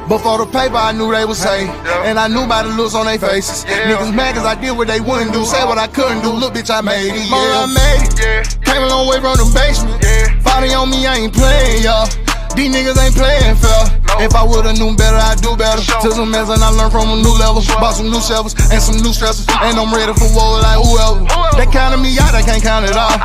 But for the paper, I knew they would say, and I knew by the looks on their faces. Niggas mad cause I did what they wouldn't do, say what I couldn't do. Look, bitch, I made it, I made it. Came a long way from the basement. Fighting on me, I ain't playing, y'all. These niggas ain't playing fair. If I would've known better, I'd do better. Took some mess and I learned from a new level. Bought some new shovels and some new stressors. And I'm ready for war like whoever. They counted me out, I can't count it all.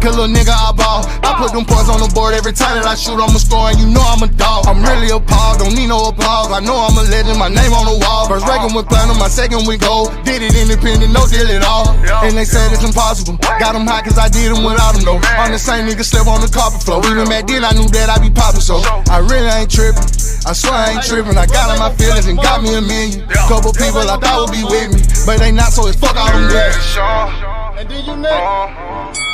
Cause little nigga, I ball. I put them points on the board every time that I shoot, I'ma score, and you know I'm a dog. I'm really appalled, don't need no applause. I know I'm a legend, my name on the wall. First ranking with platinum, my second with gold. Did it independent, no deal at all. And they said it's impossible. Got them high cause I did them without them though. I'm the same nigga slept on the carpet floor. Even back then I knew that I'd be poppin', so I really ain't trippin'. I swear I ain't trippin'. I got in my feelings and got me a million. Couple people I thought would be with me, but they not, so it's fuck all them niggas. And then you next.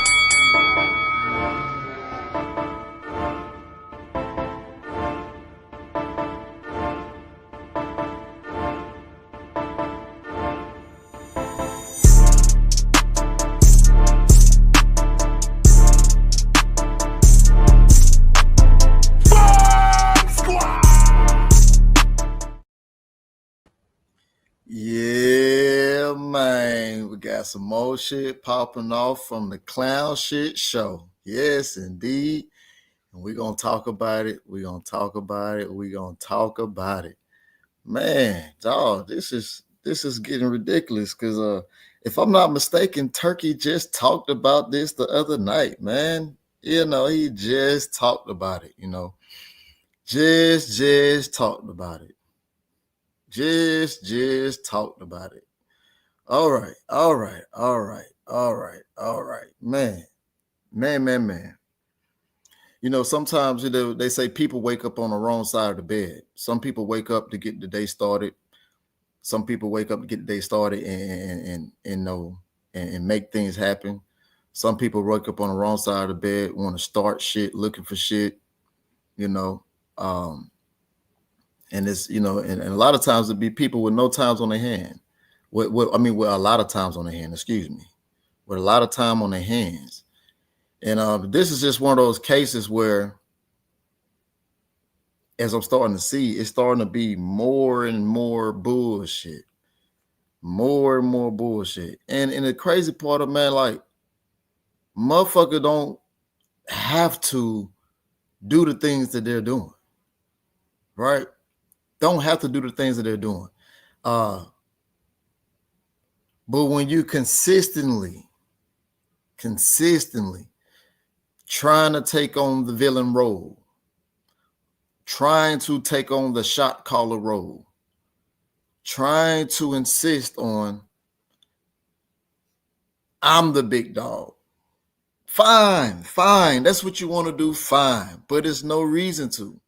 Yeah, man, we got some more shit popping off from the Clown Shit Show. Yes, indeed. And we're going to talk about it. We're going to talk about it. We're going to talk about it. Man, dog, this is getting ridiculous because if I'm not mistaken, Turkey just talked about this the other night, man. You know, he just talked about it, you know. Just talked about it. Just talked about it. All right. Man. You know, sometimes they say people wake up on the wrong side of the bed. Some people wake up to get the day started. Some people wake up to get the day started and make things happen. Some people wake up on the wrong side of the bed, want to start shit, looking for shit, you know. And it's, you know, and a lot of times it'd be people with no times on their hand. With a lot of times on their hand, with a lot of time on their hands. And this is just one of those cases where, as I'm starting to see, it's starting to be more and more bullshit. More and more bullshit. And the crazy part of, man, like, motherfucker don't have to do the things that they're doing. Right? Don't have to do the things that they're doing. But when you consistently trying to take on the villain role, trying to take on the shot caller role, trying to insist on, I'm the big dog. Fine. That's what you want to do, fine. But there's no reason to.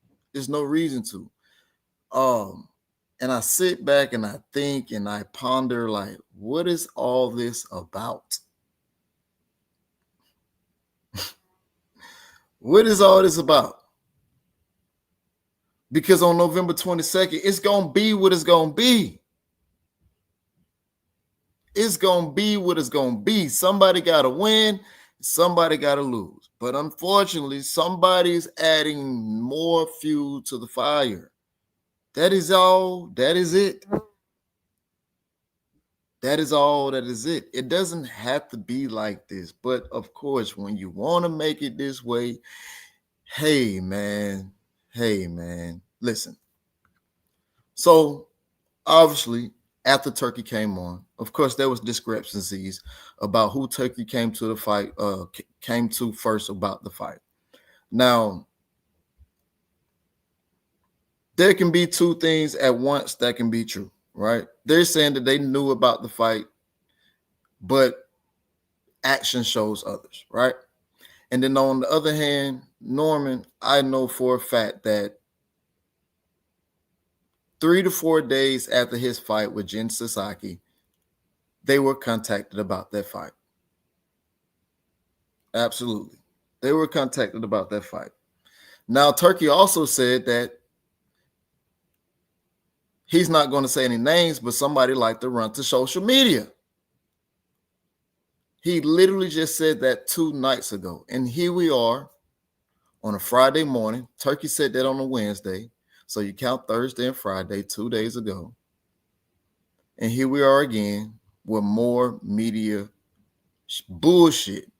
And I sit back and I think and I ponder, like, what is all this about? What is all this about? Because on November 22nd, it's going to be what it's going to be. It's going to be what it's going to be. Somebody got to win. Somebody got to lose. But unfortunately, somebody's adding more fuel to the fire. That is all. That is it. That is all. That is it. It doesn't have to be like this. But of course, when you want to make it this way, hey, man, listen. So obviously, after Turkey came on, of course, there was discrepancies about who Turkey came to the fight, came to first about the fight. Now, there can be two things at once that can be true, right? They're saying that they knew about the fight, but action shows others, right? And then on the other hand, Norman, I know for a fact that 3 to 4 days after his fight with Jen Sasaki, they were contacted about that fight. Absolutely. They were contacted about that fight. Now, Turkey also said that he's not going to say any names, but somebody liked to run to social media. He literally just said that 2 nights ago. And here we are on a Friday morning. Turkey said that on a Wednesday. So you count Thursday and Friday, 2 days ago. And here we are again with more media bullshit.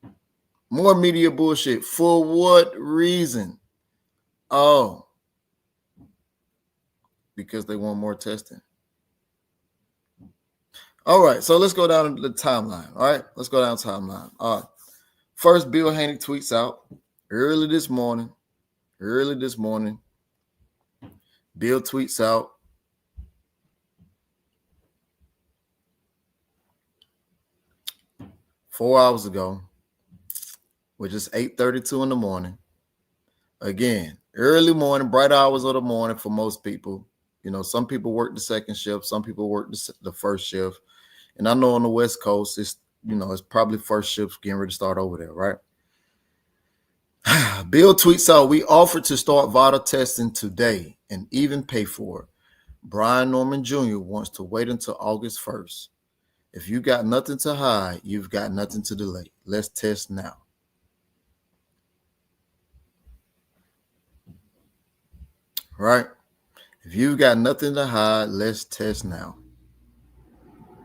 More media bullshit. For what reason? Oh, because they want more testing. All right, so let's go down the timeline. All right, let's go down the timeline. All right. First, Bill Haney tweets out early this morning. Bill tweets out, "4 hours ago, which is 8:32 in the morning. Again, early morning, bright hours of the morning for most people. You know, some people work the second shift, some people work the first shift. And I know on the West Coast, it's probably first shift getting ready to start over there, right? Bill tweets out, "We offered to start VADA testing today and even pay for it. Brian Norman Jr. wants to wait until August 1st. If you got nothing to hide, you've got nothing to delay. Let's test now." Right? If you've got nothing to hide, let's test now.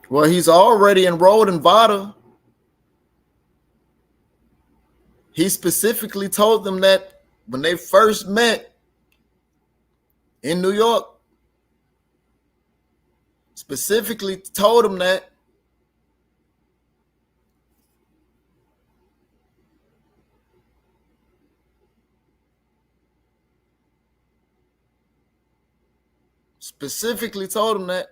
Well, he's already enrolled in VADA. He specifically told them that when they first met in New York. Specifically told them that. Specifically told him that.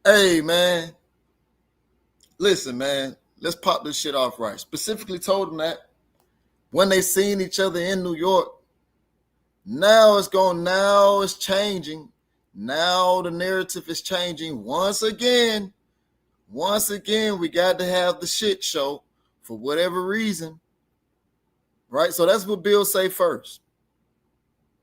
Hey, man. Listen, man. Let's pop this shit off right. Specifically told him that when they seen each other in New York. Now it's changing. Now the narrative is changing once again. Once again, we got to have the shit show for whatever reason. Right? So that's what Bill say first.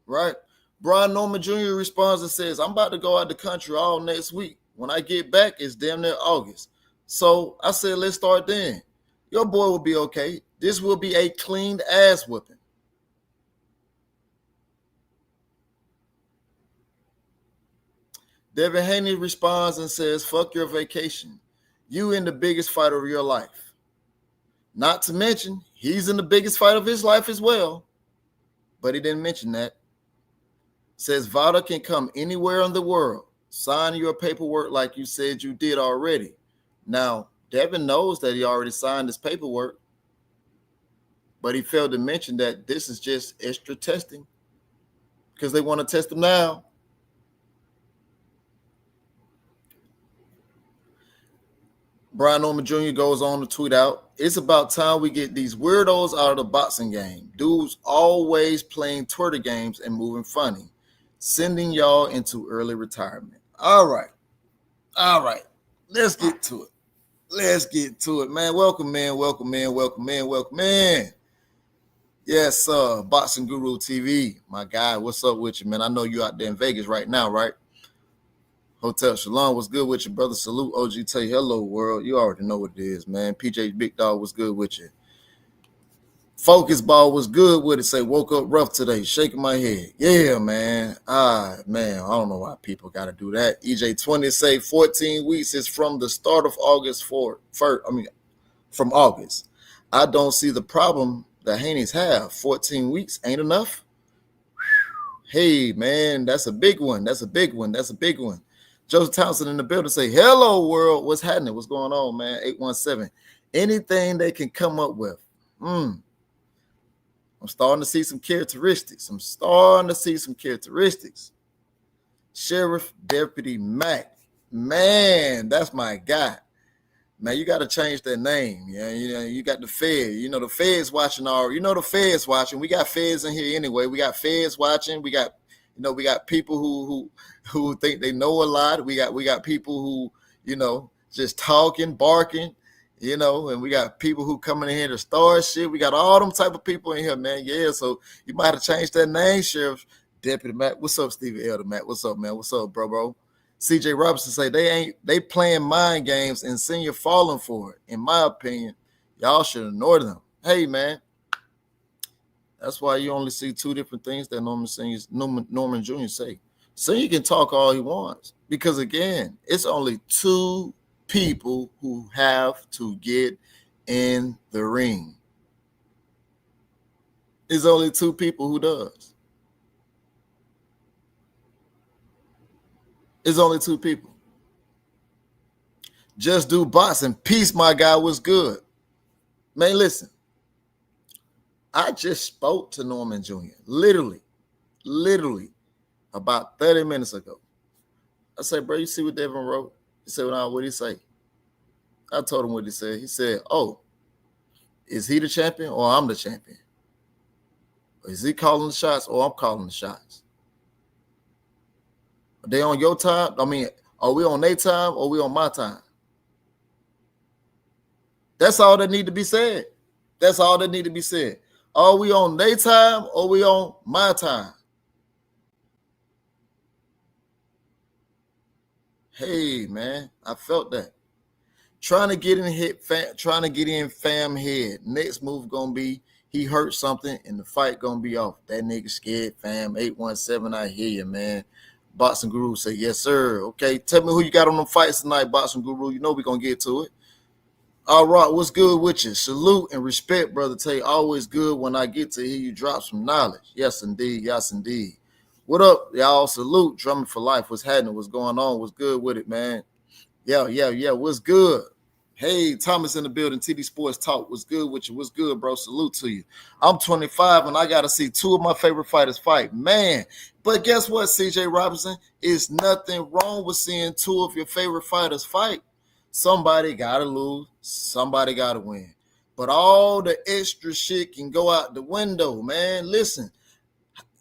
Right? Brian Norman Jr. responds and says, "I'm about to go out the country all next week. When I get back, it's damn near August. So I said, let's start then. Your boy will be okay. This will be a cleaned ass whipping." Devin Haney responds and says, "Fuck your vacation. You in the biggest fight of your life." Not to mention, he's in the biggest fight of his life as well. But he didn't mention that. Says VADA can come anywhere in the world. Sign your paperwork like you said you did already. Now, Devin knows that he already signed his paperwork, but he failed to mention that this is just extra testing because they want to test him now. Brian Norman Jr. goes on to tweet out, "It's about time we get these weirdos out of the boxing game. Dudes always playing Twitter games and moving funny. Sending y'all into early retirement." All right. Let's get to it. Man. Welcome in. Yes, Boxing Guru TV. My guy, what's up with you, man? I know you out there in Vegas right now, right? Hotel Shalom, what's good with you, brother? Salute OG, tell you hello, world. You already know what it is, man. PJ Big Dog, what's good with you? Focus Ball was good with it. Say, woke up rough today, shaking my head. Yeah, man. Man, I don't know why people got to do that. EJ20 say 14 weeks is from the start of August from August. I don't see the problem that Haney's have. 14 weeks ain't enough. Hey, man, that's a big one. Joseph Townsend in the building say, hello, world. What's happening? What's going on, man? 817. Anything they can come up with. I'm starting to see some characteristics. Sheriff Deputy Mac. Man, that's my guy. Man, you got to change that name. Yeah, you got the Fed. The Fed's watching the Fed's watching. We got Feds in here anyway. We got Feds watching. We got people who think they know a lot. We got people who, just talking, barking, and we got people who coming in here to start shit. We got all them type of people in here, man. Yeah, so you might have to change that name, Sheriff Deputy Matt. What's up, Stevie Elder Matt? What's up, man? What's up, bro? CJ Robinson say they playing mind games and senior falling for it. In my opinion, y'all should ignore them. Hey, man. That's why you only see two different things that Norman Jr. say. Senior can talk all he wants. Because again, it's only two people who have to get in the ring. It's only two people who does. It's only two people. Just do boxing. Peace, my guy, was good. Man, listen. I just spoke to Norman Jr. Literally about 30 minutes ago. I said, bro, you see what Devin wrote? He said, well, what did he say? I told him what he said. He said, oh, is he the champion or I'm the champion? Is he calling the shots or I'm calling the shots? Are they on your time? I mean, are we on their time or are we on my time? That's all that need to be said. That's all that need to be said. Are we on their time or are we on my time? Hey, man, I felt that. Trying to get in fam head. Next move gonna be he hurt something and the fight gonna be off. That nigga scared, fam. 817, I hear you, man. Boxing Guru say, yes, sir. Okay, tell me who you got on them fights tonight, Boxing Guru. You know we're gonna get to it. All right, what's good with you? Salute and respect, Brother Tay. Always good when I get to hear you drop some knowledge. Yes, indeed. Yes, indeed. What up, y'all? Salute. Drumming for life. What's happening? What's going on? What's good with it, man? Yeah. What's good? Hey, Thomas in the building. TD Sports Talk. What's good with you? What's good, bro? Salute to you. I'm 25 and I got to see two of my favorite fighters fight. Man, but guess what, CJ Robinson? It's nothing wrong with seeing two of your favorite fighters fight. Somebody got to lose. Somebody got to win. But all the extra shit can go out the window, man. Listen.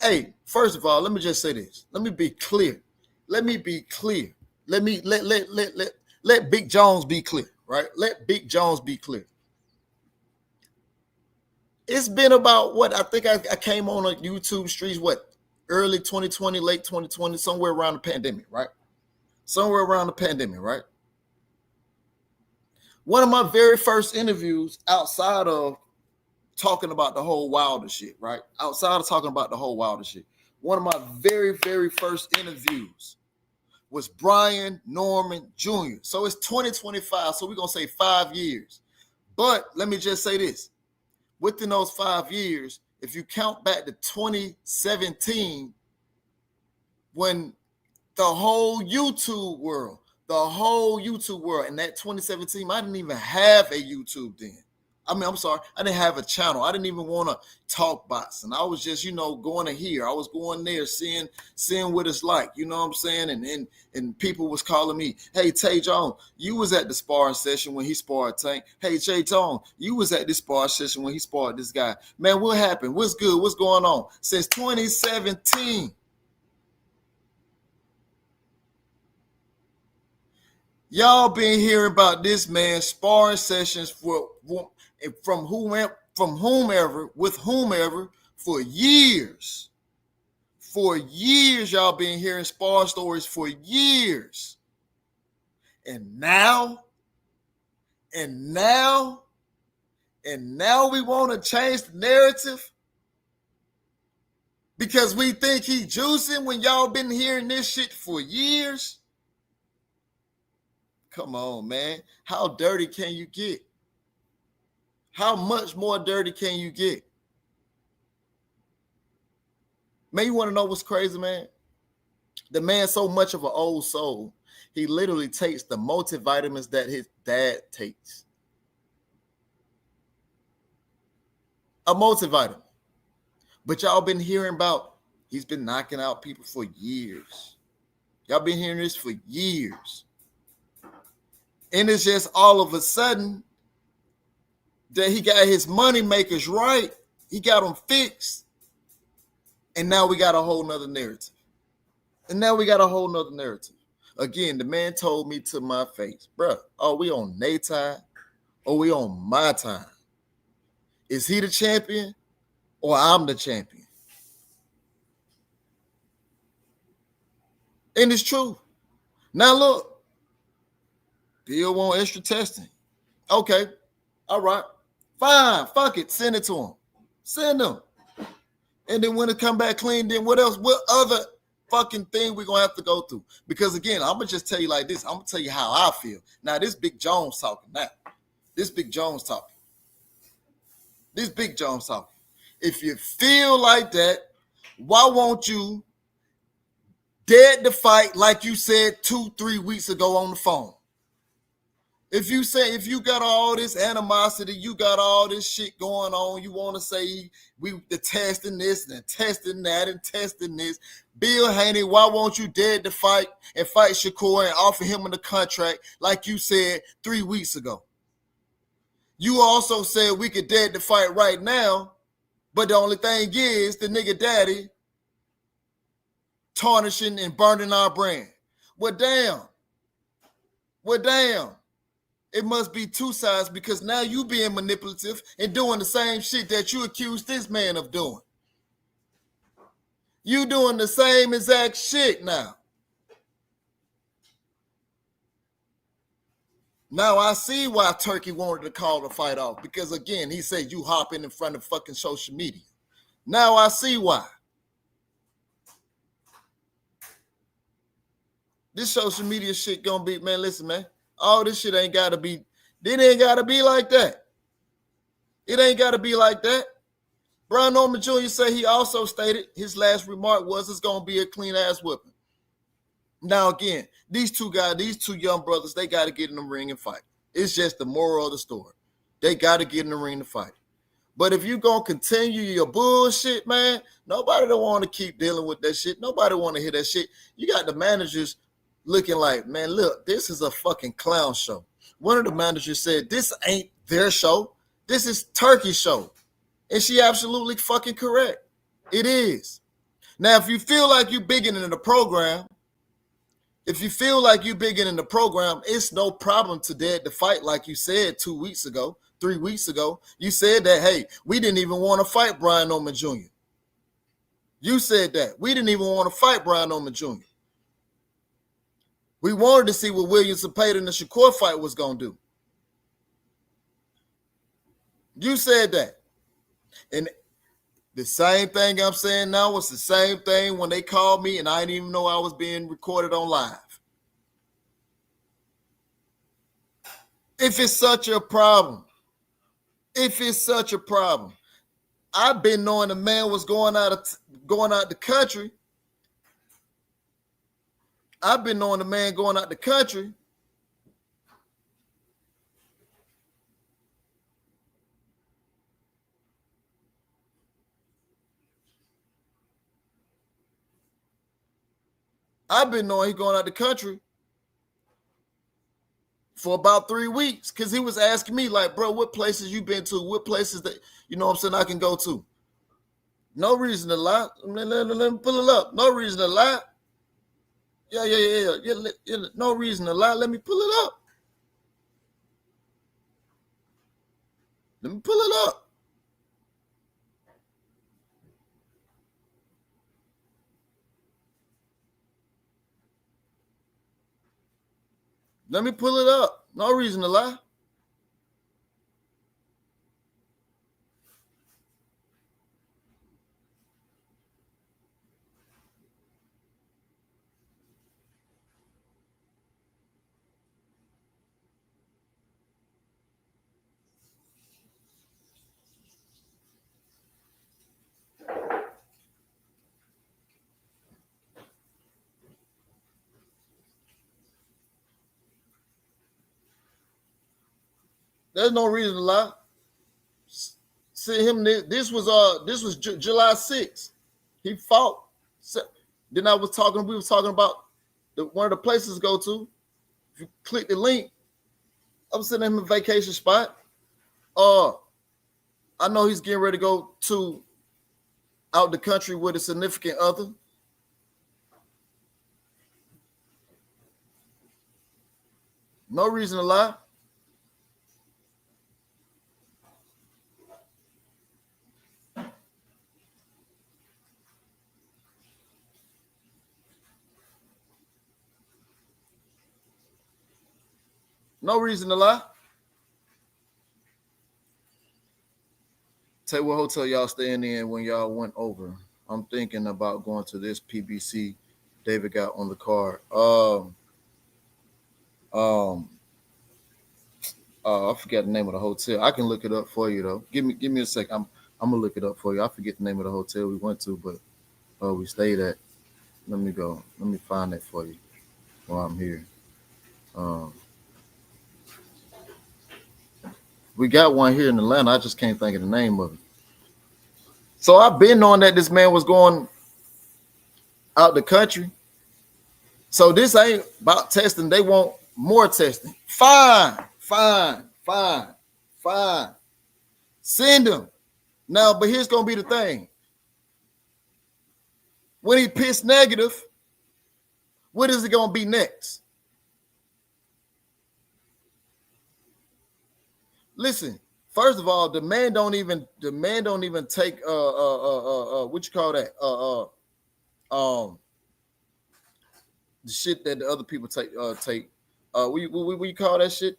Hey, first of all, let me just say this. Let me be clear. Let Big Jones be clear, right? Let Big Jones be clear. It's been about what? I think I came on YouTube streets, early 2020, late 2020, somewhere around the pandemic, right? One of my very first interviews outside of talking about the whole Wilder shit, right? One of my very, very first interviews was Brian Norman Jr. So it's 2025, so we're going to say 5 years. But let me just say this. Within those 5 years, if you count back to 2017, when the whole YouTube world, in that 2017, I didn't even have a YouTube then. I didn't have a channel. I didn't even want to talk boxing. I was just, going to here. I was going there, seeing what it's like, you know what I'm saying? And people was calling me, hey, Tay Jones, you was at the sparring session when he sparred Tank. Hey, Jay Tone, you was at this sparring session when he sparred this guy. Man, what happened? What's good? What's going on? Since 2017. Y'all been hearing about this man sparring sessions from whomever for years. For years, y'all been hearing sparring stories for years. And now we want to change the narrative because we think he juicing when y'all been hearing this shit for years. Come on, man. How dirty can you get? How much more dirty can you get? Man, you want to know what's crazy, man? The man's so much of an old soul, he literally takes the multivitamins that his dad takes. A multivitamin. But y'all been hearing about, he's been knocking out people for years. Y'all been hearing this for years. And it's just all of a sudden that he got his money makers right. He got them fixed. And now we got a whole nother narrative. Again, the man told me to my face, bro, are we on their time or we on my time? Is he the champion or I'm the champion? And it's true. Now look, Bill want extra testing. Okay, all right, fine, fuck it, send it to him. Send them. And then when it come back clean, then what else? What other fucking thing we gonna have to go through? Because again, I'm gonna just tell you like this. I'm gonna tell you how I feel. Now, this Big Jones talking now. This Big Jones talking. This Big Jones talking. If you feel like that, why won't you dead to fight like you said 2-3 weeks ago on the phone? If you got all this animosity, you got all this shit going on, you want to say the testing this and testing that and testing this. Bill Haney, why won't you dead to fight and fight Shakur and offer him in the contract like you said 3 weeks ago? You also said we could dead to fight right now, but the only thing is the nigga daddy tarnishing and burning our brand. Well, damn. It must be two sides because now you being manipulative and doing the same shit that you accused this man of doing. You doing the same exact shit now. Now I see why Turkey wanted to call the fight off because again, he said you hopping in front of fucking social media. Now I see why. This social media shit gonna be, man, listen, man. All this shit ain't gotta be, it ain't gotta be like that. It ain't gotta be like that. Brian Norman Jr. said he also stated his last remark was it's gonna be a clean ass whipping. Now again, these two young brothers, they gotta get in the ring and fight. It's just the moral of the story. They gotta get in the ring to fight. But if you gonna continue your bullshit, man, nobody don't want to keep dealing with that shit. Nobody want to hear that shit. You got the managers looking like, man, look, this is a fucking clown show. One of the managers said, this ain't their show. This is Turkey's show. And she absolutely fucking correct. It is. Now, if you feel like you're bigging in the program, it's no problem to dead to fight like you said 2 weeks ago, 3 weeks ago. You said that, hey, we didn't even want to fight Brian Norman Jr. You said that. We didn't even want to fight Brian Norman Jr. We wanted to see what Williams and Payton and the Shakur fight was going to do. You said that. And the same thing I'm saying now was the same thing when they called me and I didn't even know I was being recorded on live. If it's such a problem, I've been knowing the man was going out the country. I've been knowing the man going out the country. I've been knowing he's going out the country for about 3 weeks because he was asking me like, bro, what places you been to? What places that, you know what I'm saying, I can go to? No reason to lie. Let me pull it up. No reason to lie. Yeah. No reason to lie. Let me pull it up. Let me pull it up. Let me pull it up. No reason to lie. There's no reason to lie. See him. This was July 6th. He fought. Then we was talking about one of the places to go to. If you click the link, I'm sitting in a vacation spot. I know he's getting ready to go to out the country with a significant other. No reason to lie. No reason to lie. Tell you what hotel y'all staying in when y'all went over. I'm thinking about going to this PBC David got on the card. I forget the name of the hotel. I can look it up for you though. Give me a sec. I'm gonna look it up for you. I forget the name of the hotel we went to, but we stayed at. Let me go. Let me find that for you while I'm here. We got one here in Atlanta. I just can't think of the name of it. So I've been knowing that this man was going out the country. So this ain't about testing. They want more testing. Fine. Send him. Now, but here's going to be the thing. When he pissed negative, what is it going to be next? Listen, first of all, the man don't even take what you call that? The shit that the other people take what you call that shit?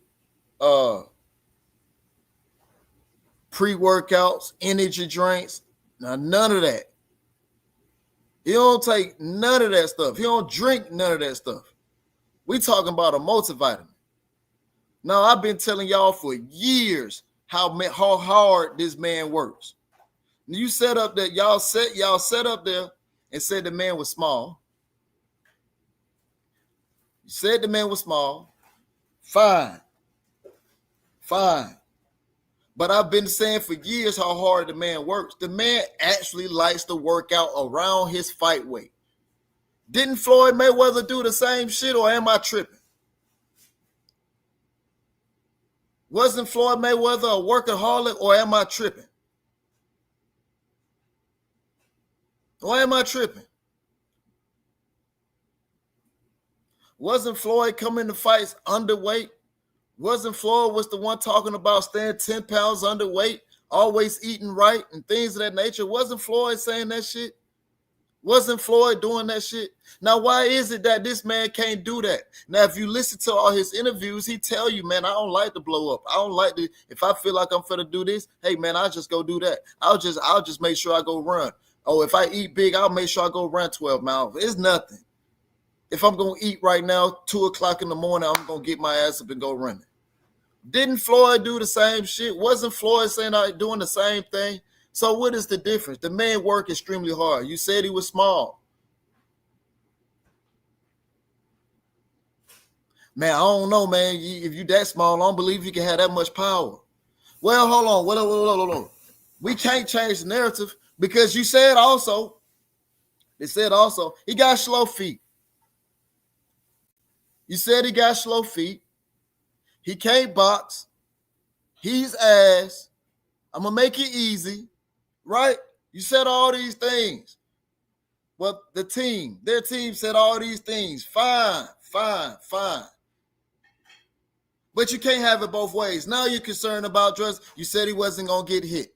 Pre-workouts, energy drinks. Now, none of that. He don't take none of that stuff. He don't drink none of that stuff. We talking about a multivitamin. Now, I've been telling y'all for years how hard this man works. You set up that y'all set up there and said the man was small. You said the man was small. Fine. But I've been saying for years how hard the man works. The man actually likes to work out around his fight weight. Didn't Floyd Mayweather do the same shit, or am I tripping? Wasn't Floyd Mayweather a workaholic, or am I tripping? Or am I tripping? Wasn't Floyd coming to fights underweight? Wasn't Floyd was the one talking about staying 10 pounds underweight, always eating right and things of that nature? Wasn't Floyd saying that shit? Wasn't Floyd doing that shit? Now, why is it that this man can't do that? Now, if you listen to all his interviews, he tell you, man, I don't like to blow up. I don't like to, if I feel like I'm finna do this, hey, man, I'll just go do that. I'll just make sure I go run. Oh, if I eat big, I'll make sure I go run 12 miles. It's nothing. If I'm going to eat right now, 2 o'clock in the morning, I'm going to get my ass up and go running. Didn't Floyd do the same shit? Wasn't Floyd saying doing the same thing? So what is the difference? The man worked extremely hard. You said he was small. Man, I don't know, man. If you that small, I don't believe you can have that much power. Well, hold on. We can't change the narrative because you said also, he got slow feet. You said he got slow feet. He can't box. He's ass. I'm going to make it easy. Right? You said all these things. Well, their team said all these things. Fine. But you can't have it both ways. Now you're concerned about drugs. You said he wasn't going to get hit.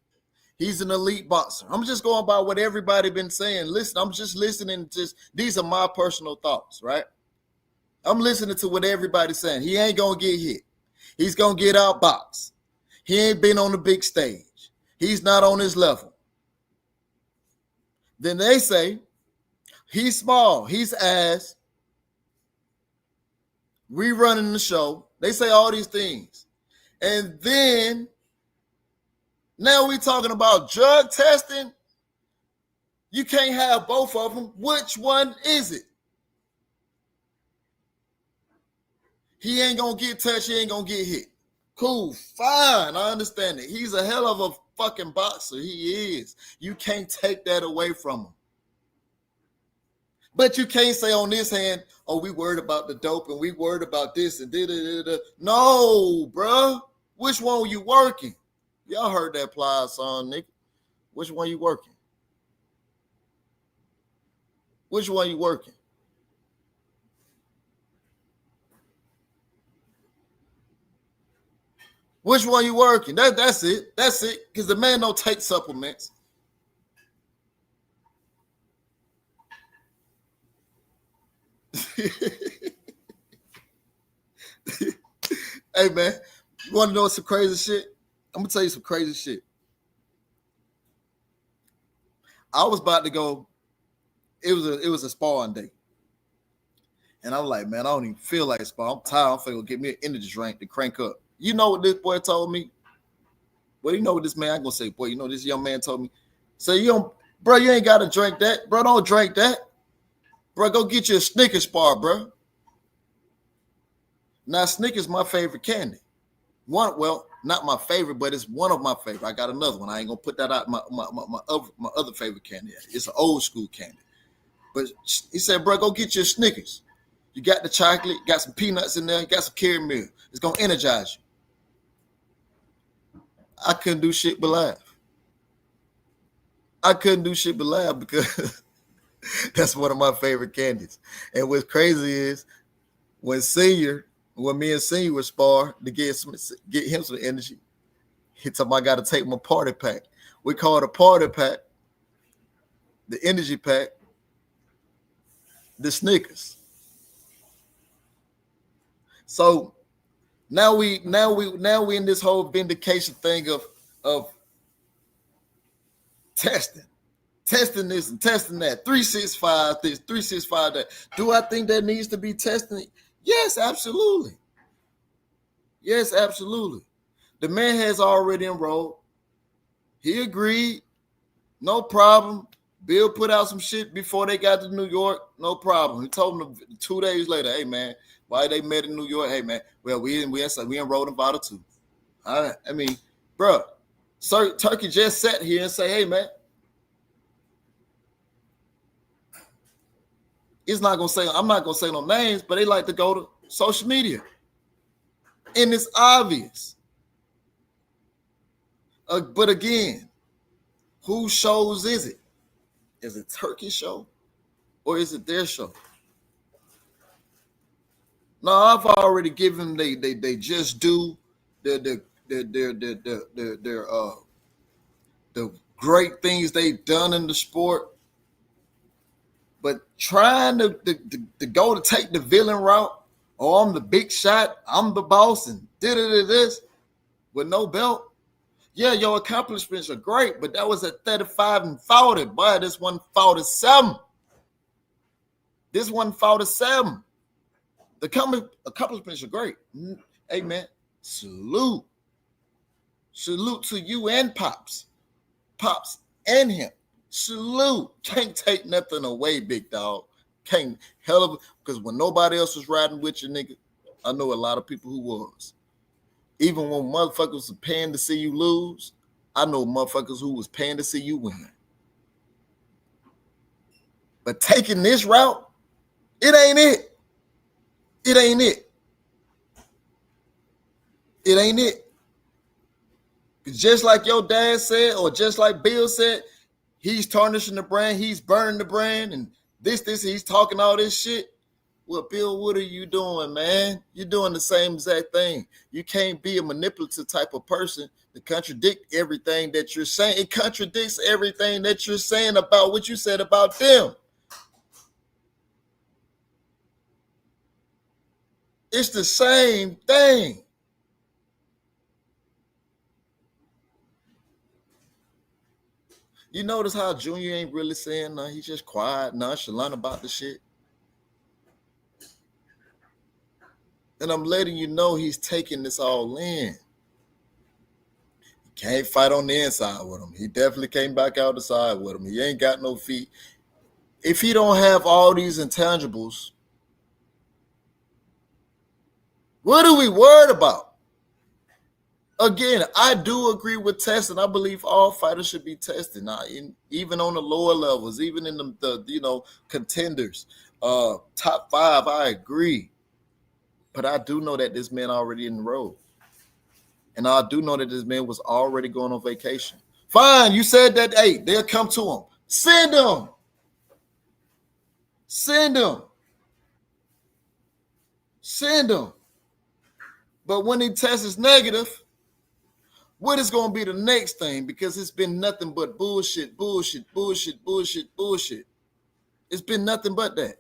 He's an elite boxer. I'm just going by what everybody been saying. Listen, I'm just listening to these are my personal thoughts, right? I'm listening to what everybody's saying. He ain't going to get hit. He's going to get outboxed. He ain't been on the big stage. He's not on his level. Then they say he's small, he's ass, rerunning the show. They say all these things. And then now we talking about drug testing. You can't have both of them. Which one is it? He ain't going to get touched. He ain't going to get hit. Cool. Fine. I understand it. He's a hell of a fucking boxer. He is. You can't take that away from him. But you can't say on this hand, oh, we worried about the dope and we worried about this and da-da-da-da. No, bro. Which one were you working? Y'all heard that Plies song, nigga. Which one you working? Which one you working? Which one you working? That's it. That's it. Because the man don't take supplements. Hey, man, you want to know some crazy shit? I'm going to tell you some crazy shit. I was about to go. It was a sparring day. And I was like, man, I don't even feel like sparring. I'm tired. I'm finna go get me an energy drink to crank up. You know what this boy told me? Well, you know what this man, I'm going to say, boy, you know this young man told me? So bro, you ain't got to drink that. Bro, don't drink that. Bro, go get you a Snickers bar, bro. Now, Snickers my favorite candy. Well, not my favorite, but it's one of my favorite. I got another one. I ain't gonna put that out. My other favorite candy. It's an old school candy. But he said, bro, go get your Snickers. You got the chocolate, got some peanuts in there, got some caramel. It's gonna energize you. I couldn't do shit but laugh. I couldn't do shit but laugh because that's one of my favorite candies. And what's crazy is when me and Senior would spar to get him some energy, he told me I got to take my party pack. We call it a party pack, the energy pack, the Snickers. So now we in this whole vindication thing of testing this and testing that, 365 this, 365 that. Do I think that needs to be testing? Yes, absolutely. Yes, absolutely. The man has already enrolled. He agreed. No problem. Bill put out some shit before they got to New York. No problem. He told them 2 days later, hey, man, why they met in New York? Hey, man, well, we enrolled in Vital 2. I mean, bro, Sir Turkey just sat here and say, hey, man, I'm not going to say no names, but they like to go to social media. And it's obvious. But again, whose shows is it? Is it Turkey's show or is it their show? No, I've already given them they just do the great things they've done in the sport. But trying to go to take the villain route, oh, I'm the big shot, I'm the boss, and this with no belt. Yeah, your accomplishments are great, but that was at 35 and 40. Boy, this one 47. This one 47. The accomplishments are great. Hey, man, salute. Salute to you and Pops. Pops and him. Salute. Can't take nothing away, big dog. Can't hell of because when nobody else was riding with you, nigga, I know a lot of people who was. Even when motherfuckers was paying to see you lose, I know motherfuckers who was paying to see you win. But taking this route, it ain't it. It ain't it. It ain't it. Just like your dad said, or just like Bill said, he's tarnishing the brand, he's burning the brand, and this, he's talking all this shit. Well, Bill, what are you doing, man? You're doing the same exact thing. You can't be a manipulative type of person to contradict everything that you're saying. It contradicts everything that you're saying about what you said about them. It's the same thing. You notice how Junior ain't really saying nothing. He's just quiet, nonchalant about the shit. And I'm letting you know he's taking this all in. He can't fight on the inside with him. He definitely came back out the side with him. He ain't got no feet. If he don't have all these intangibles, what are we worried about? Again, I do agree with testing. I believe all fighters should be tested. Now, even on the lower levels, even in the contenders, top 5, I agree. But I do know that this man already enrolled. And I do know that this man was already going on vacation. Fine, you said that, hey, they'll come to him. Send him. Send him. Send him. But when he tests negative, what is going to be the next thing? Because it's been nothing but bullshit. It's been nothing but that.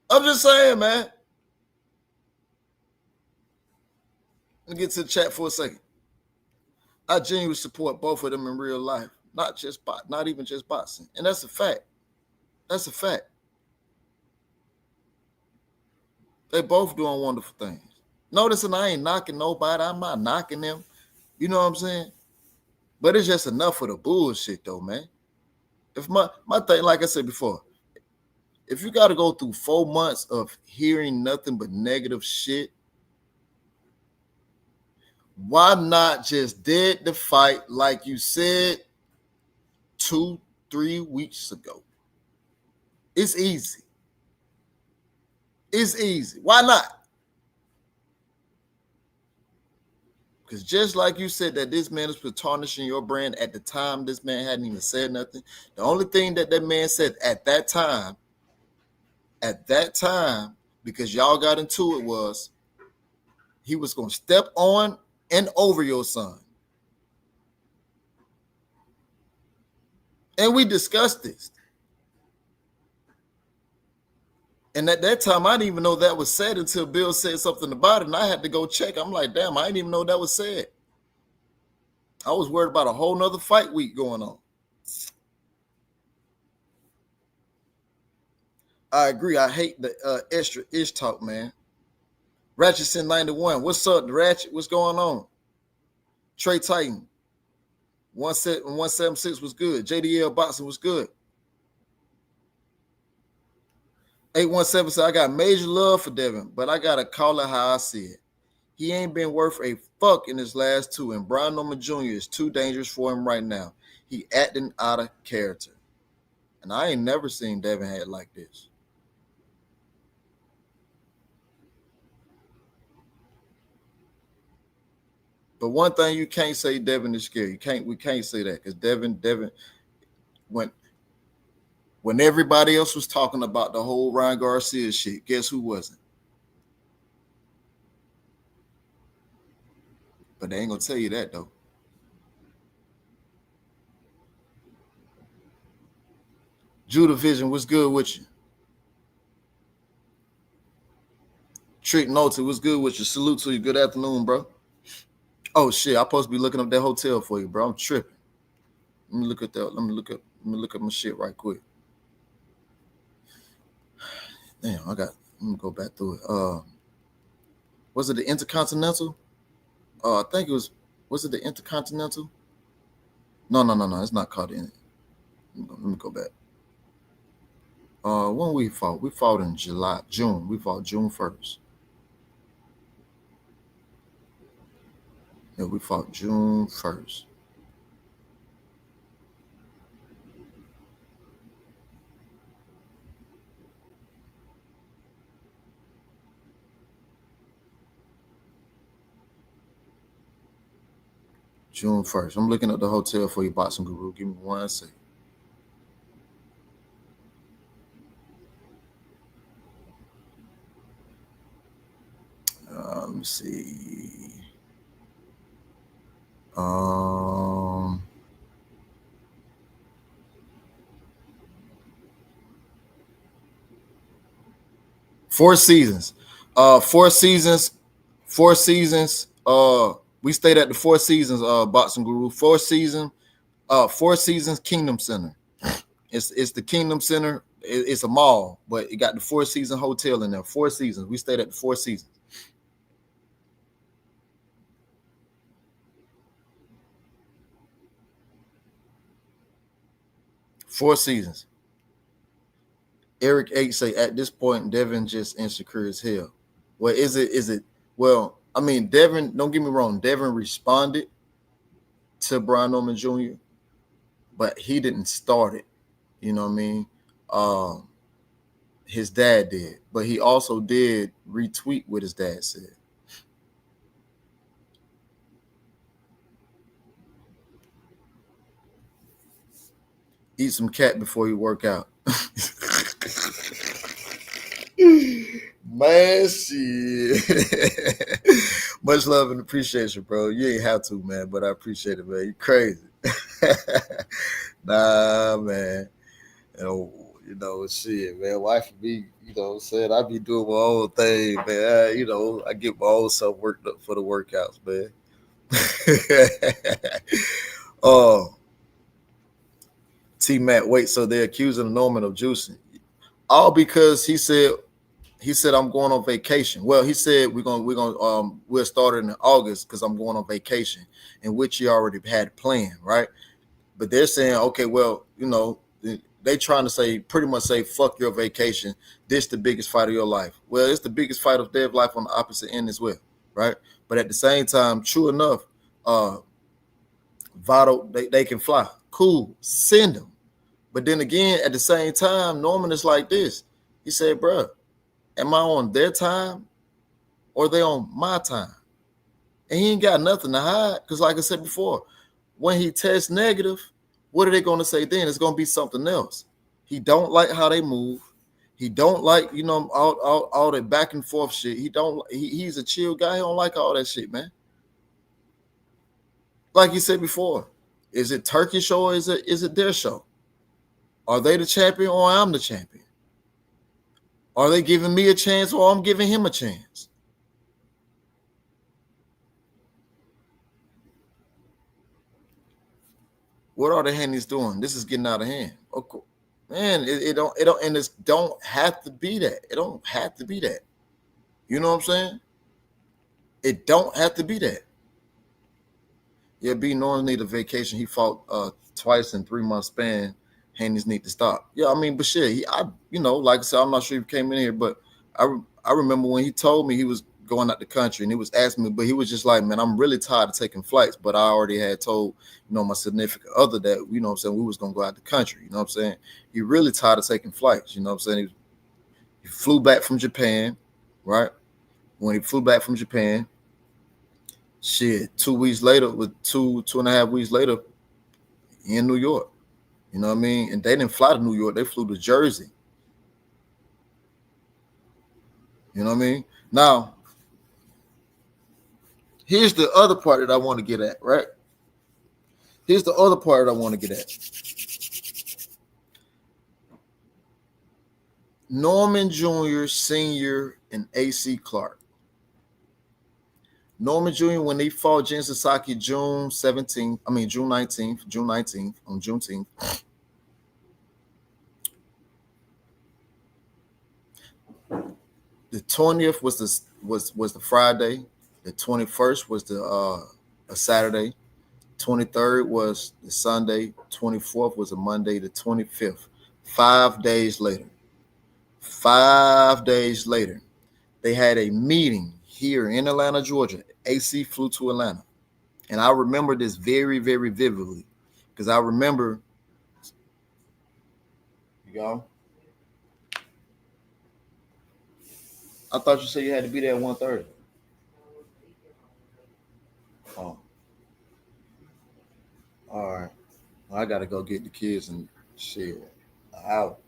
I'm just saying, man. Let me get to the chat for a second. I genuinely support both of them in real life, not even just boxing, and that's a fact. That's a fact. They both doing wonderful things. Notice, and I ain't knocking nobody. I'm not knocking them. You know what I'm saying? But it's just enough of the bullshit, though, man. If my thing, like I said before, if you got to go through 4 months of hearing nothing but negative shit, why not just dead the fight like you said 2-3 weeks ago? It's easy. It's easy. Why not? Because just like you said that this man was tarnishing your brand at the time, this man hadn't even said nothing. The only thing that man said at that time, because y'all got into it, was he was going to step on and over your son. And we discussed this. And at that time, I didn't even know that was said until Bill said something about it, and I had to go check. I'm like, damn, I didn't even know that was said. I was worried about a whole nother fight week going on. I agree. I hate the extra ish talk, man. Ratchetson 91. What's up, Ratchet? What's going on? Trey Titan. 176 was good. JDL Boxing was good. 817 said, I got major love for Devin, but I got to call it how I see it. He ain't been worth a fuck in his last two, and Brian Norman Jr. is too dangerous for him right now. He acting out of character. And I ain't never seen Devin act like this. But one thing you can't say, Devin is scary. We can't say that, because Devin, when everybody else was talking about the whole Ryan Garcia shit, guess who wasn't? But they ain't gonna tell you that though. Judah Vision, what's good with you? Trick Notes, what's good with you? Salute to you. Good afternoon, bro. Oh shit, I'm supposed to be looking up that hotel for you, bro. I'm tripping. Let me look at that. Let me look up my shit right quick. Damn, let me go back through it. Was it the Intercontinental? I think it was it the Intercontinental? No, it's not called it. Let me go back. When we fought? We fought in June. We fought June 1st. Yeah, we fought June 1st. June 1st. I'm looking at the hotel for you, Boxing Guru. Give me 1 second. Let me see. Four seasons. We stayed at the Four Seasons Boxing Guru. Four Seasons Kingdom Center. It's the Kingdom Center. It's a mall, but it got the Four Seasons Hotel in there. Four Seasons. We stayed at the Four Seasons. Four Seasons. Eric H say at this point, Devin just insecure as hell. Well, is it? Well, I mean, Devin, don't get me wrong. Devin responded to Brian Norman Jr., but he didn't start it. You know what I mean? His dad did, but he also did retweet what his dad said. Eat some cat before you work out. Man, shit. Much love and appreciation, bro. You ain't have to, man, but I appreciate it, man. You crazy. Nah, man. You know, shit, man. Wife be, said I be doing my own thing, man. I get my own self worked up for the workouts, man. Oh, T Matt, wait, so they're accusing Norman of juicing. All because he said I'm going on vacation. Well, he said we'll start it in August because I'm going on vacation, in which he already had planned, right? But they're saying, okay, well, they trying to pretty much say, fuck your vacation. This the biggest fight of your life. Well, it's the biggest fight of their life on the opposite end as well, right? But at the same time, true enough, Votto, they can fly. Cool, send them. But then again, at the same time, Norman is like this. He said, bruh, am I on their time or are they on my time? And he ain't got nothing to hide. Because like I said before, when he tests negative, what are they going to say then? It's going to be something else. He don't like how they move. He don't like, all that back and forth shit. He's a chill guy. He don't like all that shit, man. Like you said before, is it Turkish show or is it their show? Are they the champion or I'm the champion? Are they giving me a chance or I'm giving him a chance? What are the Haney's doing? This is getting out of hand. Okay. Man, it don't and it don't have to be that. It don't have to be that. You know what I'm saying? It don't have to be that. Yeah, B Norris need a vacation. He fought twice in 3 month span. Haney's need to stop. Yeah, I mean, but shit, like I said, I'm not sure if he came in here, but I remember when he told me he was going out the country and he was asking me, but he was just like, man, I'm really tired of taking flights. But I already had told, my significant other that, what I'm saying, we was gonna go out the country. You know what I'm saying? He really tired of taking flights. You know what I'm saying? He flew back from Japan, right? When he flew back from Japan, shit, 2 weeks later, with 2.5 weeks later, in New York. You know what I mean? And they didn't fly to New York. They flew to Jersey. You know what I mean? Now, here's the other part that I want to get at, right? Here's the other part that I want to get at. Norman Jr., Sr., and A.C. Clark. Norman Jr., when he fought Jen Sasaki June 19th, on Juneteenth. The 20th was the Friday. The 21st was a Saturday. 23rd was the Sunday. 24th was a Monday. The 25th, 5 days later. 5 days later, they had a meeting here in Atlanta, Georgia. AC flew to Atlanta. And I remember this very, very vividly because I remember, I thought you said you had to be there at 1:30. Oh. All right. Well, I got to go get the kids and shit out.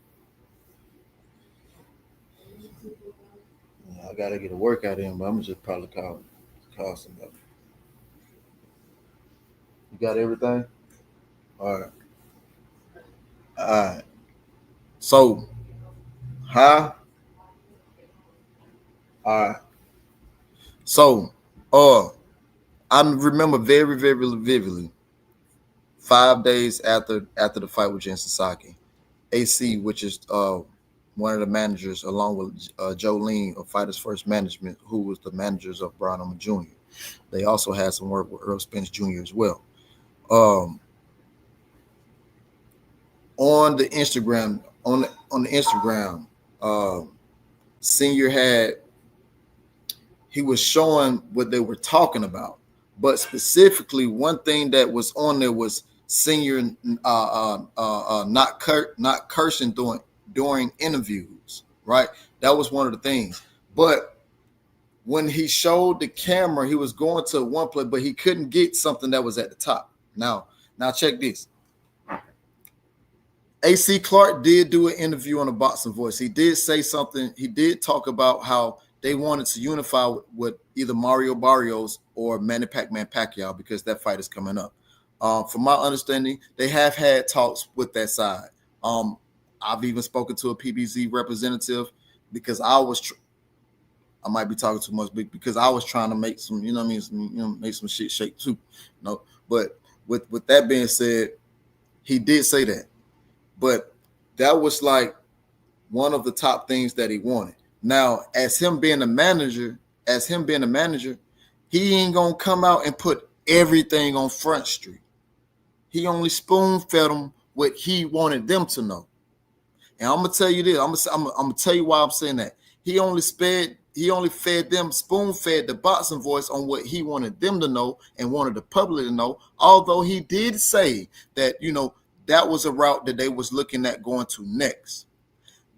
I got to get a workout in, but I'm going to just probably call somebody. You got everything? All right. All right. So, huh? All right. So, I remember very, very vividly 5 days after the fight with Jen Sasaki, AC, which is one of the managers, along with Jolene of Fighters First Management, who was the managers of Brian Omer Jr. They also had some work with Earl Spence Jr. as well. On the Instagram, Senior he was showing what they were talking about, but specifically one thing that was on there was Senior not cursing during interviews, right? That was one of the things. But when he showed the camera, he was going to one place, but he couldn't get something that was at the top. Now check this. AC Clark did do an interview on the Boxing Voice. He did say something. He did talk about how they wanted to unify with either Mario Barrios or Manny Pacquiao because that fight is coming up. From my understanding, they have had talks with that side. I've even spoken to a PBZ representative because I might be talking too much because I was trying to make some, you know what I mean, make some shit shake too. But with that being said, he did say that. But that was like one of the top things that he wanted. Now, as him being a manager, he ain't gonna come out and put everything on Front Street. He only spoon-fed them what he wanted them to know. And I'm gonna tell you this. I'm gonna tell you why I'm saying that. He only fed them, spoon-fed the boxing voice on what he wanted them to know and wanted the public to know. Although he did say that, that was a route that they was looking at going to next.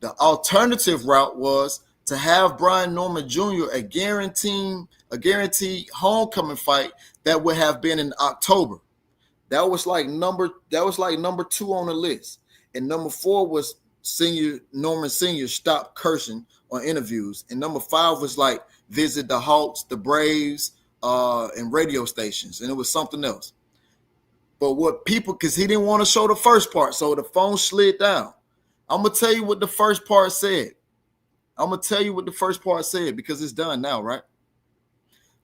The alternative route was to have Brian Norman Jr. a guaranteed homecoming fight that would have been in October. That was like number 2 on the list. And number 4 was Norman Sr. stop cursing on interviews. And number 5 was like visit the Hawks, the Braves, and radio stations. And it was something else. But because he didn't want to show the first part, so the phone slid down. I'm going to tell you what the first part said. Because it's done now, right?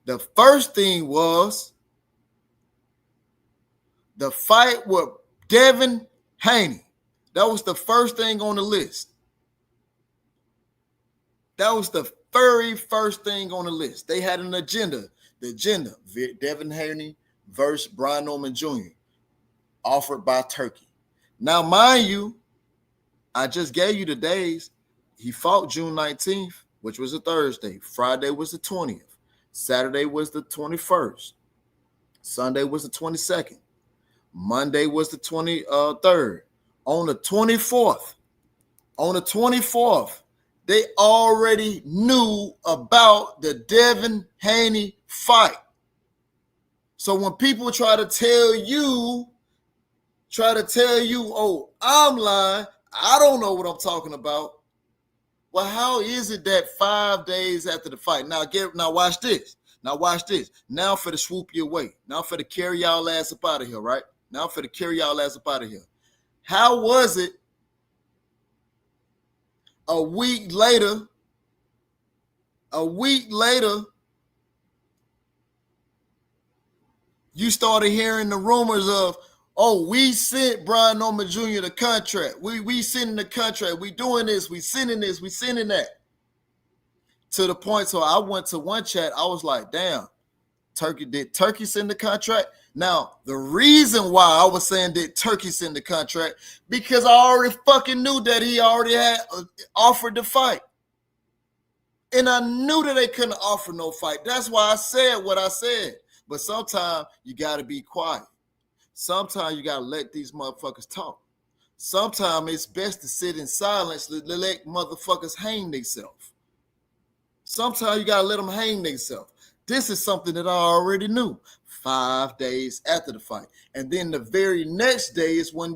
The first thing was the fight with Devin Haney. That was the first thing on the list. That was the very first thing on the list. They had an agenda. The agenda, Devin Haney versus Brian Norman Jr., offered by Turkey. Now, mind you, I just gave you the days. He fought June 19th, which was a Thursday. Friday was the 20th. Saturday was the 21st. Sunday was the 22nd. Monday was the 23rd. On the 24th, they already knew about the Devin Haney fight. So when people try to tell you, oh, I'm lying, I don't know what I'm talking about. Well, how is it that 5 days after the fight? Now watch this. Now for to swoop you away. Now for to carry y'all ass up out of here, right? How was it a week later, you started hearing the rumors of, oh, we sent Brian Norman Jr. the contract. We sending the contract. We doing this. We sending this. We sending that. To the point, so I went to one chat. I was like, damn, did Turkey send the contract? Now, the reason why I was saying did Turkey send the contract, because I already fucking knew that he already had offered the fight. And I knew that they couldn't offer no fight. That's why I said what I said. But sometimes you got to be quiet. Sometimes you got to let these motherfuckers talk. Sometimes it's best to sit in silence, let motherfuckers hang themselves. Sometimes you got to let them hang themselves. This is something that I already knew 5 days after the fight. And then the very next day is when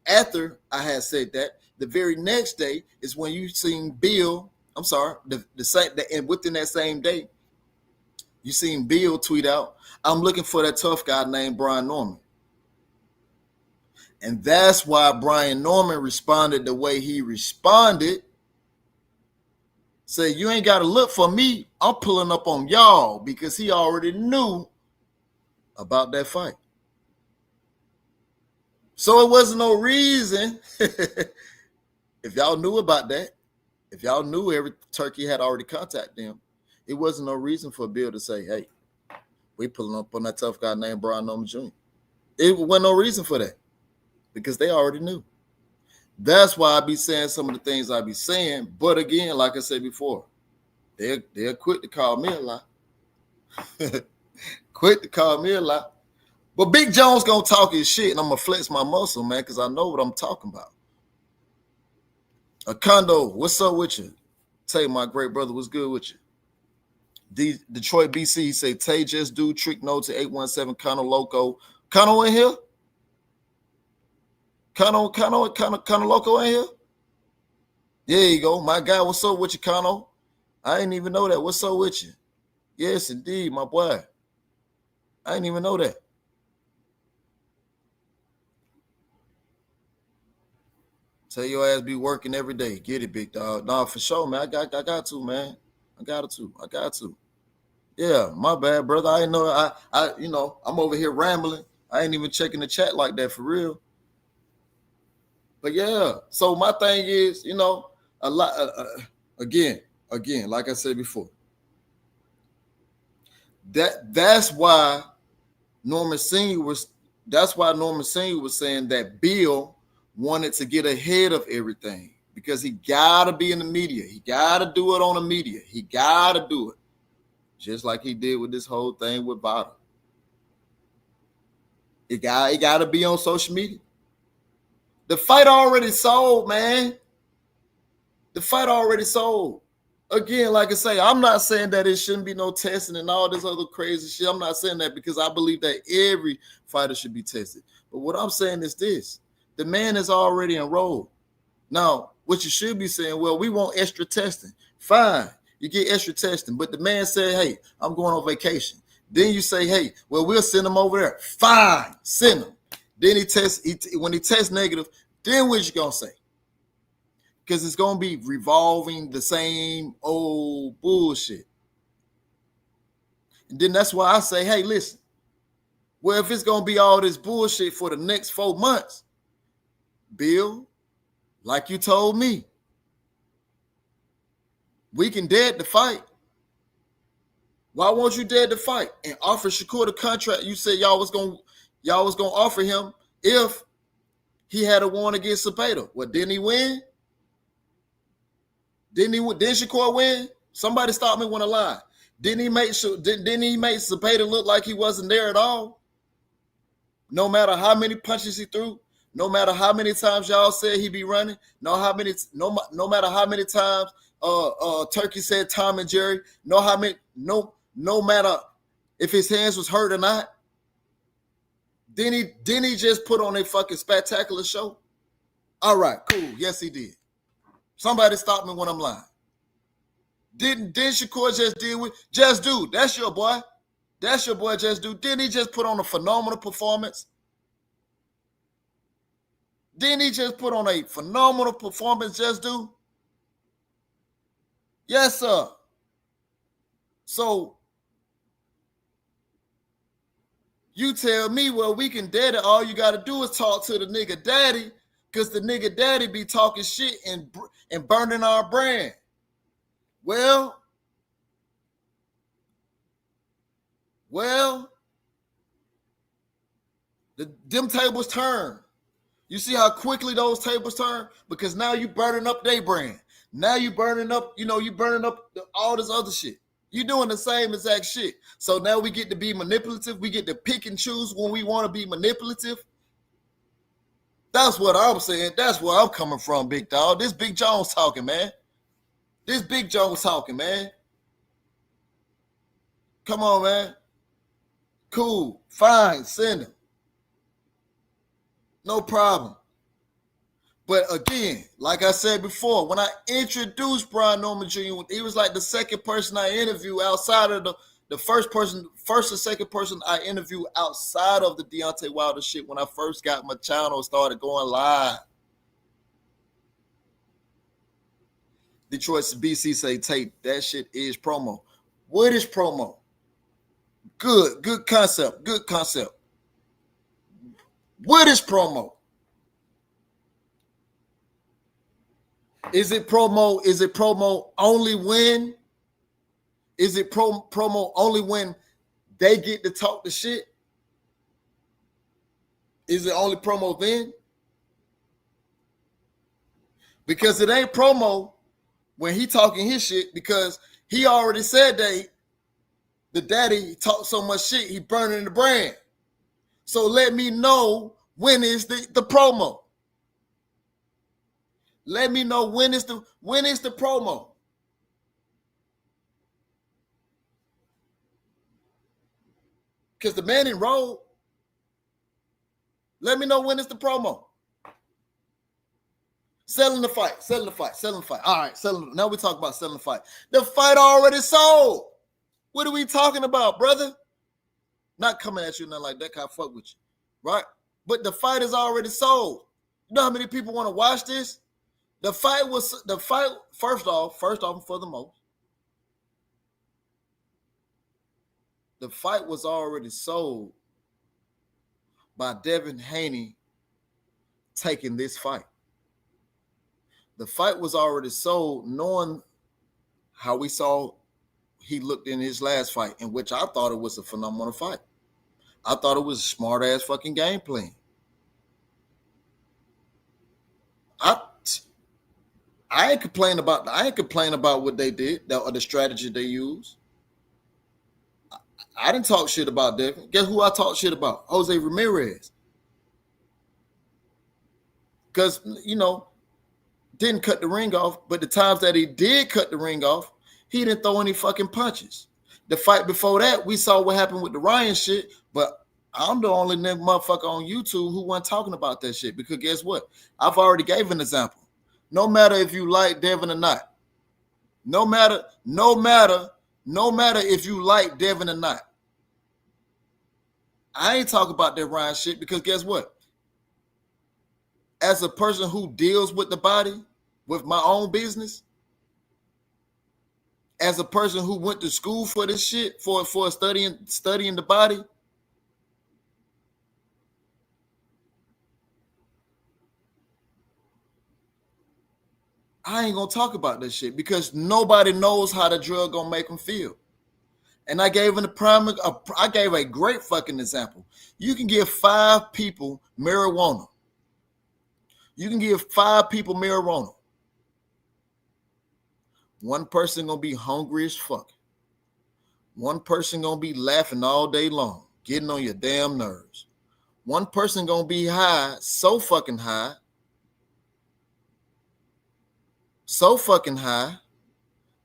after I had said that, the very next day is when you seen Bill, and within that same day, you seen Bill tweet out, I'm looking for that tough guy named Brian Norman. And that's why Brian Norman responded the way he responded. Say, you ain't got to look for me. I'm pulling up on y'all, because he already knew about that fight. So it wasn't no reason, if y'all knew about that, if y'all knew Turkey had already contacted them, it wasn't no reason for Bill to say, hey, we pulling up on that tough guy named Brian Norman Jr. It wasn't no reason for that, because they already knew. That's why I be saying some of the things I be saying. But again, like I said before, they're quick to call me a lie. But Big Jones gonna talk his shit, and I'm gonna flex my muscle, man, because I know what I'm talking about. Acondo, what's up with you? Tell you, my great brother, what's good with you? Detroit, BC, he say, Tay just do trick note to 817 Cono Loco. Cono in here? Cono Loco in here? There you go. My guy, what's up with you, Cono? I didn't even know that. What's up with you? Yes, indeed, my boy. I didn't even know that. Tell your ass be working every day. Get it, big dog. Nah, for sure, man. I got to, man. I got to. Yeah, my bad, brother. I didn't know. I'm over here rambling. I ain't even checking the chat like that for real. But yeah, so my thing is, a lot. Again, like I said before, that's why Norman Senior was saying that Bill wanted to get ahead of everything because he gotta be in the media. He gotta do it on the media. He gotta do it. Just like he did with this whole thing with Vada. It gotta be on social media. The fight already sold, man. The fight already sold. Again, like I say, I'm not saying that it shouldn't be no testing and all this other crazy shit. I'm not saying that because I believe that every fighter should be tested. But what I'm saying is this. The man is already enrolled. Now, what you should be saying, well, we want extra testing. Fine, you get extra testing. But the man said, hey, I'm going on vacation. Then you say, hey, well, we'll send him over there. Fine, send him. Then when he tests negative, then what you going to say? Because it's going to be revolving the same old bullshit. And then that's why I say, hey, listen. Well, if it's going to be all this bullshit for the next 4 months, Bill, like you told me, we can dead the fight. Why won't you dead the fight and offer Shakur the contract? You said y'all was gonna offer him if he had a warrant against Zepeda. What, didn't he win? Didn't Shakur win? Somebody stop me when I lie. Didn't he make Zepeda look like he wasn't there at all? No matter how many punches he threw, no matter how many times y'all said he be running, no matter how many times Turkey said Tom and Jerry, no matter if his hands was hurt or not, didn't he just put on a fucking spectacular show? All right, cool. Yes, he did. Somebody stop me when I'm lying. Didn't Shakur Just Do? That's your boy. That's your boy, Just Do. Didn't he just put on a phenomenal performance? Didn't he just put on a phenomenal performance, Just Do? Yes, sir. So you tell me, well, we can dead it. All you got to do is talk to the nigga daddy, because the nigga daddy be talking shit and burning our brand. Well, them tables turn. You see how quickly those tables turn? Because now you burning up their brand. Now you burning up, all this other shit. You doing the same exact shit. So now we get to be manipulative. We get to pick and choose when we want to be manipulative. That's what I'm saying. That's where I'm coming from, big dog. This Big Jones talking, man. Come on, man. Cool. Fine. Send him. No problem. But again, like I said before, when I introduced Brian Norman Jr., he was like the second person I interviewed outside of the first and second person I interviewed outside of the Deontay Wilder shit when I first got my channel started going live. Detroit BC say, Tate, that shit is promo. What is promo? Good concept. What is promo? Is it promo only when? Is it promo only when they get to talk the shit? Is it only promo then? Because it ain't promo when he talking his shit, because he already said that the daddy talked so much shit, he burning the brand. So let me know when is the promo. Let me know when is the promo. Because the man enrolled. Let me know when is the promo. Selling the fight. All right, now we talk about selling the fight. The fight already sold. What are we talking about, brother? Not coming at you, nothing like that. Can't fuck with you, right? But the fight is already sold. You know how many people want to watch this? The fight, first off and for the most, the fight was already sold by Devin Haney taking this fight. The fight was already sold knowing how we saw he looked in his last fight, in which I thought it was a phenomenal fight. I thought it was a smart ass fucking game plan. I ain't complaining about what they did or the strategy they used. I didn't talk shit about Devin. Guess who I talked shit about? Jose Ramirez. Because, didn't cut the ring off, but the times that he did cut the ring off, he didn't throw any fucking punches. The fight before that, we saw what happened with the Ryan shit, but I'm the only motherfucker on YouTube who wasn't talking about that shit, because guess what? I've already gave an example. No matter if you like Devin or not, no matter if you like Devin or not, I ain't talking about that Ryan shit, because guess what? As a person who deals with the body, with my own business, as a person who went to school for this shit, for studying the body, I ain't gonna talk about this shit because nobody knows how the drug gonna make them feel. And I gave a great fucking example. You can give 5 people marijuana. One person gonna be hungry as fuck. One person gonna be laughing all day long, getting on your damn nerves. One person gonna be high, so fucking high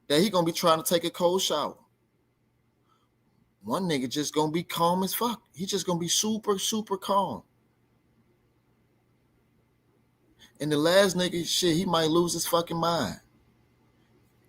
that he gonna be trying to take a cold shower. One nigga just gonna be calm as fuck. He just gonna be super, super calm. And the last nigga, shit, he might lose his fucking mind.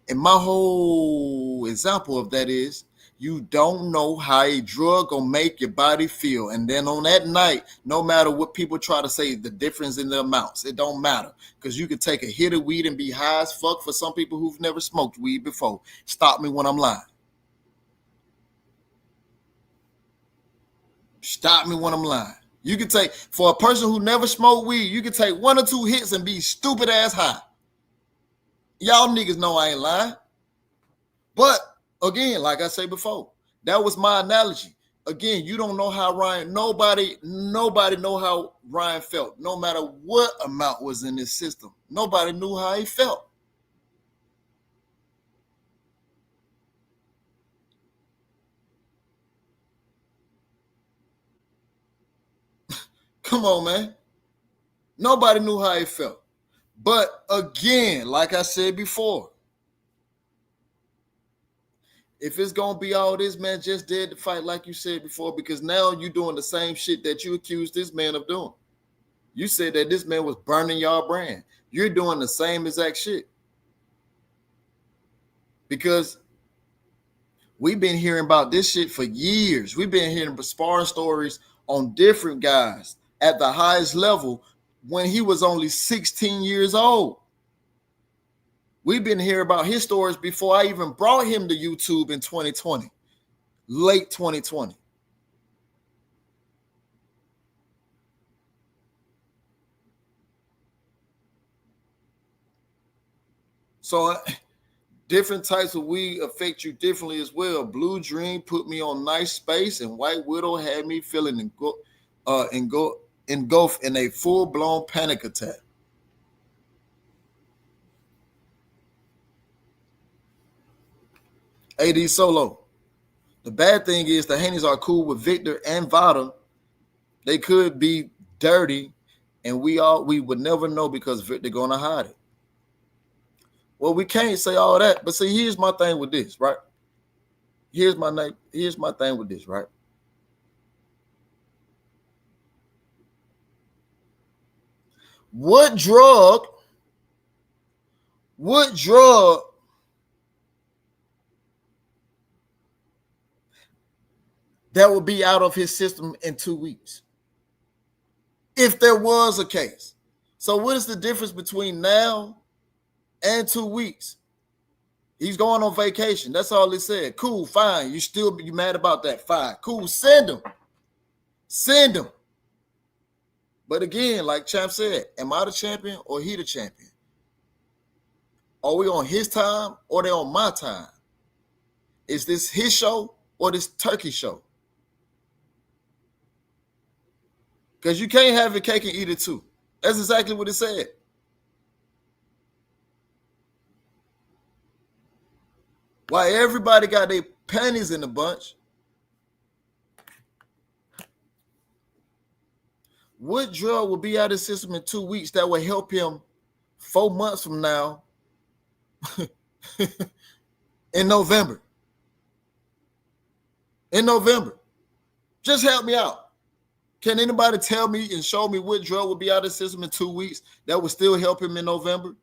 And my whole example of that is, you don't know how a drug gonna make your body feel. And then on that night, no matter what people try to say, the difference in the amounts, it don't matter. Because you could take a hit of weed and be high as fuck for some people who've never smoked weed before. Stop me when I'm lying. Stop me when I'm lying. You could take, for a person who never smoked weed, you could take 1 or 2 hits and be stupid ass high. Y'all niggas know I ain't lying. But again, like I said before, that was my analogy. Again, you don't know how Ryan, nobody know how Ryan felt. No matter what amount was in his system, nobody knew how he felt. Come on, man. Nobody knew how he felt. But again, like I said before, if it's going to be all this, man, just dead to fight like you said before, because now you're doing the same shit that you accused this man of doing. You said that this man was burning y'all brand. You're doing the same exact shit. Because we've been hearing about this shit for years. We've been hearing sparring stories on different guys at the highest level when he was only 16 years old. We've been hearing about his stories before I even brought him to YouTube in 2020, late 2020. So different types of weed affect you differently as well. Blue Dream put me on nice space, and White Widow had me feeling engulfed in a full-blown panic attack. AD Solo. The bad thing is the Haneys are cool with Victor and Vada. They could be dirty, and we would never know because Victor gonna hide it. Well, we can't say all that, but see, here's my thing with this, right? Here's my thing with this, right? What drug that would be out of his system in 2 weeks? If there was a case, So what is the difference between now and 2 weeks? He's going on vacation. That's all it said. Cool, fine. You mad about that? Fine. Cool. Send him. Send him. But again, like Champ said, am I the champion or he the champion? Are we on his time or they on my time? Is this his show or this turkey show? Because you can't have your cake and eat it too. That's exactly what it said. Why everybody got their panties in a bunch? What drug will be out of the system in 2 weeks that will help him 4 months from now in November? In November. Just help me out. Can anybody tell me and show me what drug will be out of the system in 2 weeks that will still help him in November?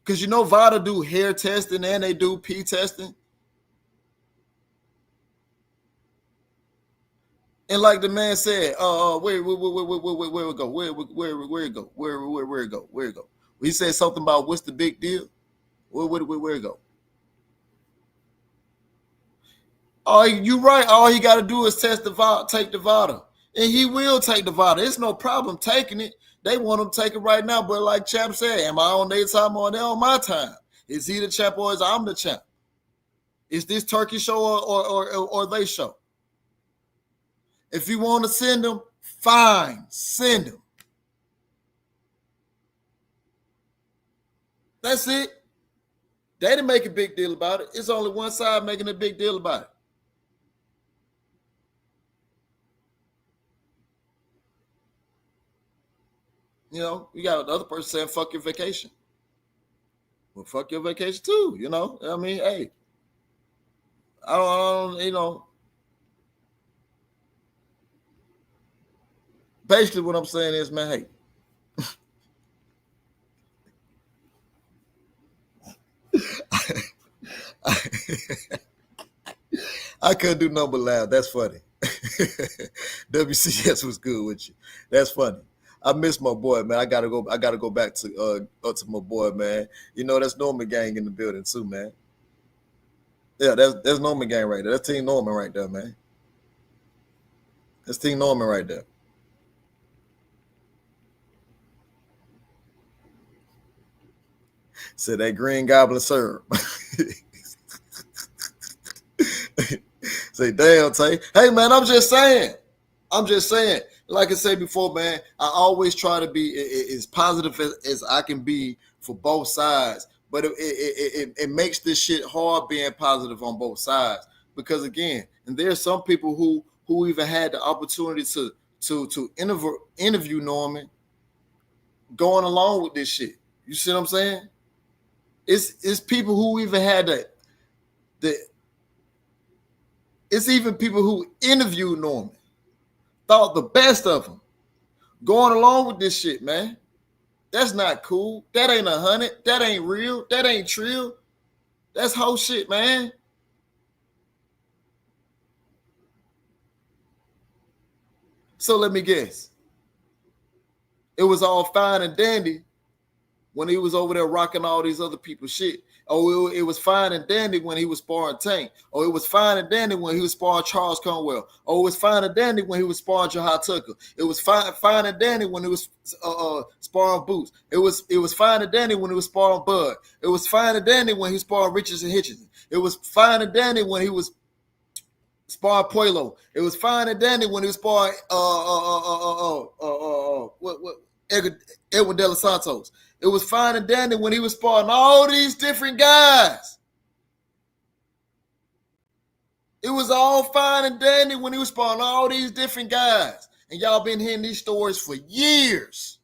Because you know VADA do hair testing and they do pee testing. And like the man said, where it go? Where it go? He said something about what's the big deal? Where it go? Oh, you right. All he got to do is take the VADA. And he will take the VADA. It's no problem taking it. They want him to take it right now. But like Champ said, am I on their time or they on my time? Is he the champ or is I'm the champ? Is this turkey show or they show? If you want to send them, fine, send them. That's it. They didn't make a big deal about it. It's only one side making a big deal about it. You know, you got the other person saying, fuck your vacation. Well, fuck your vacation too, you know? I mean, hey, I don't, you know. Basically what I'm saying is, man, hey, I couldn't do nothing but laugh. That's funny. WCS was good with you. That's funny. I miss my boy, man. I gotta go back to my boy, man. You know, that's Norman Gang in the building too, man. Yeah, that's Norman Gang right there. That's Team Norman right there, man. That's Team Norman right there. Said that Green Goblin serve. Say, damn, Tay. Hey, man, I'm just saying. Like I said before, man, I always try to be as positive as I can be for both sides. But it makes this shit hard being positive on both sides. Because, again, and there's some people who even had the opportunity to interview Norman going along with this shit. You see what I'm saying? It's people who even had it's even people who interviewed Norman, thought the best of him, going along with this shit, man. That's not cool. That ain't 100. That ain't real. That ain't trill. That's whole shit, man. So let me guess. It was all fine and dandy when he was over there rocking all these other people's shit. Oh, it was fine and dandy when he was sparring Tank. Oh, it was fine and dandy when he was sparring Charles Conwell. Oh, it was fine and dandy when he was sparring Jahai Tucker. It was fine and dandy when he was sparring Boots. It was fine and dandy when he was sparring Bud. It was fine and dandy when he was sparring Richardson Hitchison. It was fine and dandy when he was sparring Puelo. It was fine and dandy when he was sparring Edwin De Los Santos. It was fine and dandy when he was sparring all these different guys. It was all fine and dandy when he was sparring all these different guys. And y'all been hearing these stories for years.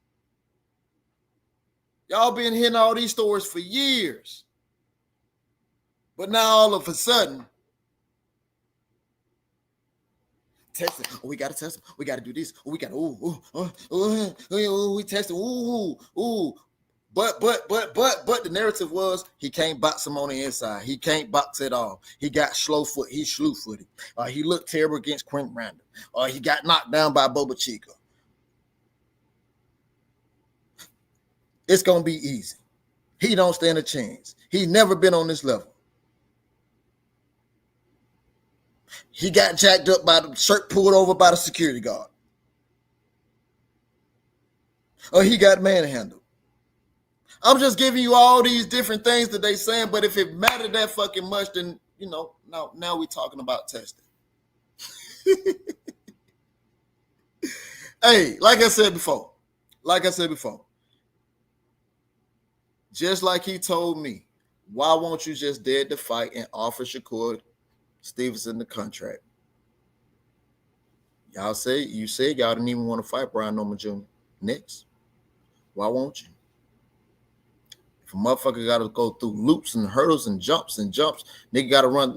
Y'all been hearing all these stories for years. But now all of a sudden, test it. Oh, we gotta test him. We gotta do this. Oh, we gotta we test him. But the narrative was he can't box him on the inside. He can't box at all. He got slow foot. He's slew-footed. He looked terrible against Quentin Randall. He got knocked down by Boba Chica. It's gonna be easy. He don't stand a chance. He's never been on this level. He got jacked up by the shirt pulled over by the security guard. Or he got manhandled. I'm just giving you all these different things that they saying, but if it mattered that fucking much, then, now we're talking about testing. Hey, like I said before, just like he told me, why won't you just dead the fight and offer Shakur Stevenson the contract? You said y'all didn't even want to fight Brian Norman Jr. next. Why won't you? If a motherfucker got to go through loops and hurdles and jumps, nigga got to run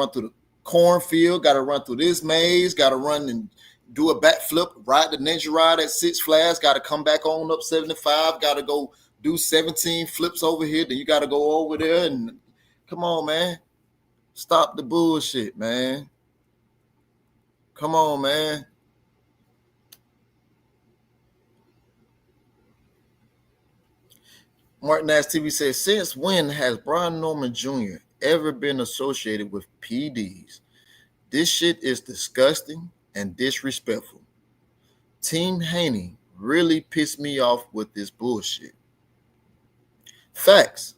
through the cornfield, got to run through this maze, got to run and do a backflip, ride the ninja ride at Six Flags, got to come back on up 75, got to go do 17 flips over here, then you got to go over there and come on, man. Stop the bullshit, man. Come on, man. Martin Nash TV says, since when has Brian Norman Jr. ever been associated with PDs? This shit is disgusting and disrespectful. Team Haney really pissed me off with this bullshit. Facts.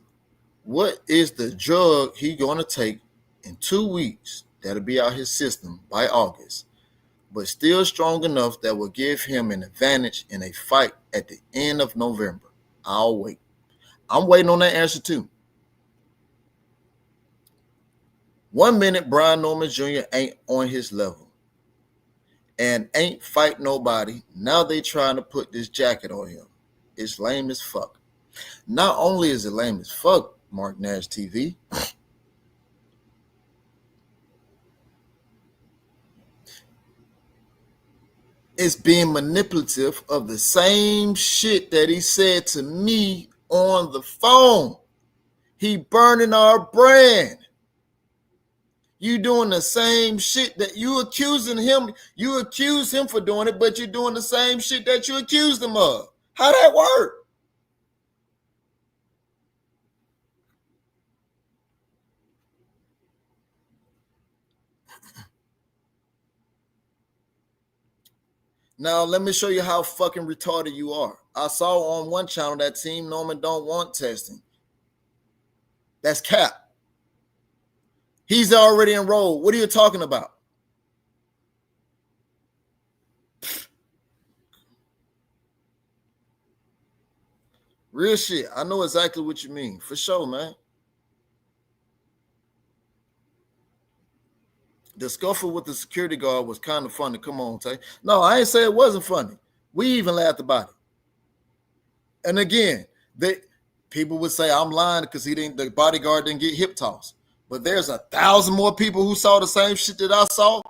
What is the drug he gonna take in 2 weeks that'll be out his system by August, but still strong enough that will give him an advantage in a fight at the end of November? I'll wait. I'm waiting on that answer too. 1 minute Brian Norman Jr. ain't on his level and ain't fight nobody. Now they trying to put this jacket on him. It's lame as fuck. Not only is it lame as fuck, Mark Nash TV, it's being manipulative of the same shit that he said to me on the phone. He burning our brand. You doing the same shit that you accusing him. You accuse him for doing it, but you're doing the same shit that you accused him of. How that work? Now, let me show you how fucking retarded you are. I saw on one channel that Team Norman don't want testing. That's cap. He's already enrolled. What are you talking about? Real shit. I know exactly what you mean. For sure, man. The scuffle with the security guard was kind of funny. Come on, Tay. No, I ain't say it wasn't funny. We even laughed about it. And again, people would say I'm lying because the bodyguard didn't get hip tossed. But there's 1,000 more people who saw the same shit that I saw.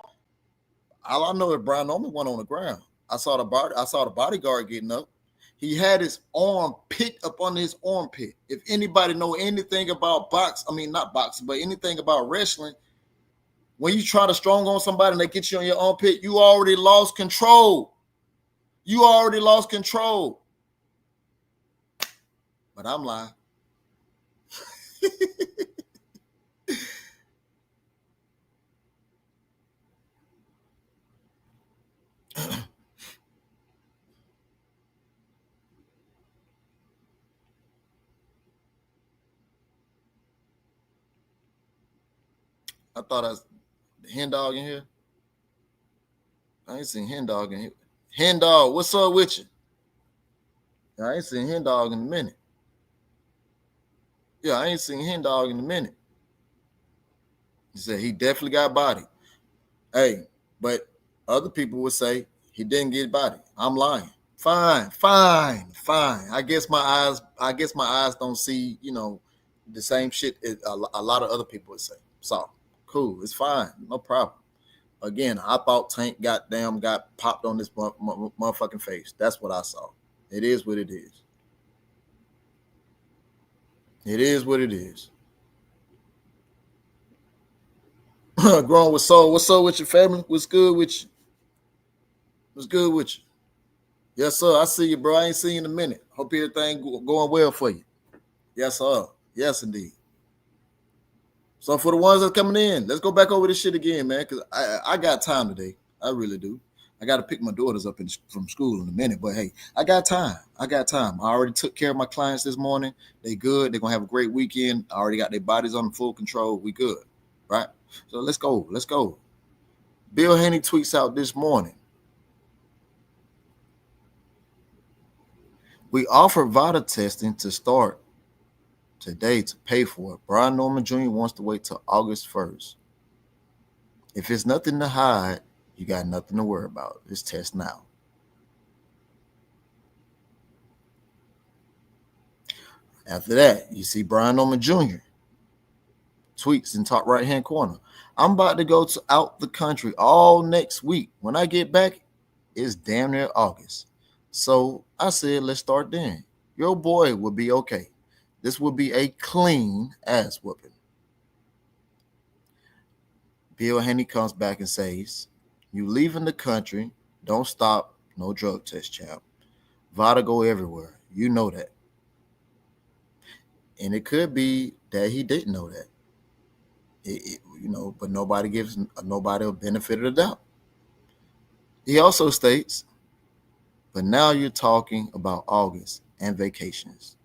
All I know is Brian Norman went on the ground. I saw the bodyguard getting up. He had his arm picked up under his armpit. If anybody know anything about not boxing, but anything about wrestling, when you try to strong on somebody and they get you on your armpit, you already lost control. But I'm lying. I thought I was Hen Dog in here. I ain't seen Hen Dog in here. Hen Dog, what's up with you? I ain't seen Hen Dog in a minute. Yeah, I ain't seen Hen Dog in a minute. He said he definitely got body. Hey, but other people would say he didn't get body. I'm lying. Fine. I guess my eyes don't see, the same shit a lot of other people would say. So cool, it's fine, no problem. Again, I thought Tank got popped on this motherfucking face. That's what I saw. It is what it is. It is what it is. Growing with soul. What's up with your family? What's good with you? What's good with you? Yes, sir. I see you, bro. I ain't seen you in a minute. Hope everything going well for you. Yes, sir. Yes, indeed. So for the ones that's coming in, let's go back over this shit again, man. Cause I got time today. I really do. I got to pick my daughters up from school in a minute, but hey, I got time. I got time. I already took care of my clients this morning. They good. They're gonna have a great weekend. I already got their bodies under full control. We good, right? So let's go. Let's go. Bill Haney tweets out this morning. We offer VADA testing to start today to pay for it. Brian Norman Jr. wants to wait till August 1st. If it's nothing to hide, you got nothing to worry about. Just test now. After that, you see Brian Norman Jr. tweets in top right-hand corner. I'm about to go out the country all next week. When I get back, it's damn near August. So I said, let's start then. Your boy will be okay. This will be a clean ass whooping. Bill Haney comes back and says, you leaving the country, don't stop, no drug test, champ. VADA go everywhere. You know that. And it could be that he didn't know that. But nobody gives nobody a benefit of the doubt. He also states, but now you're talking about August and vacations.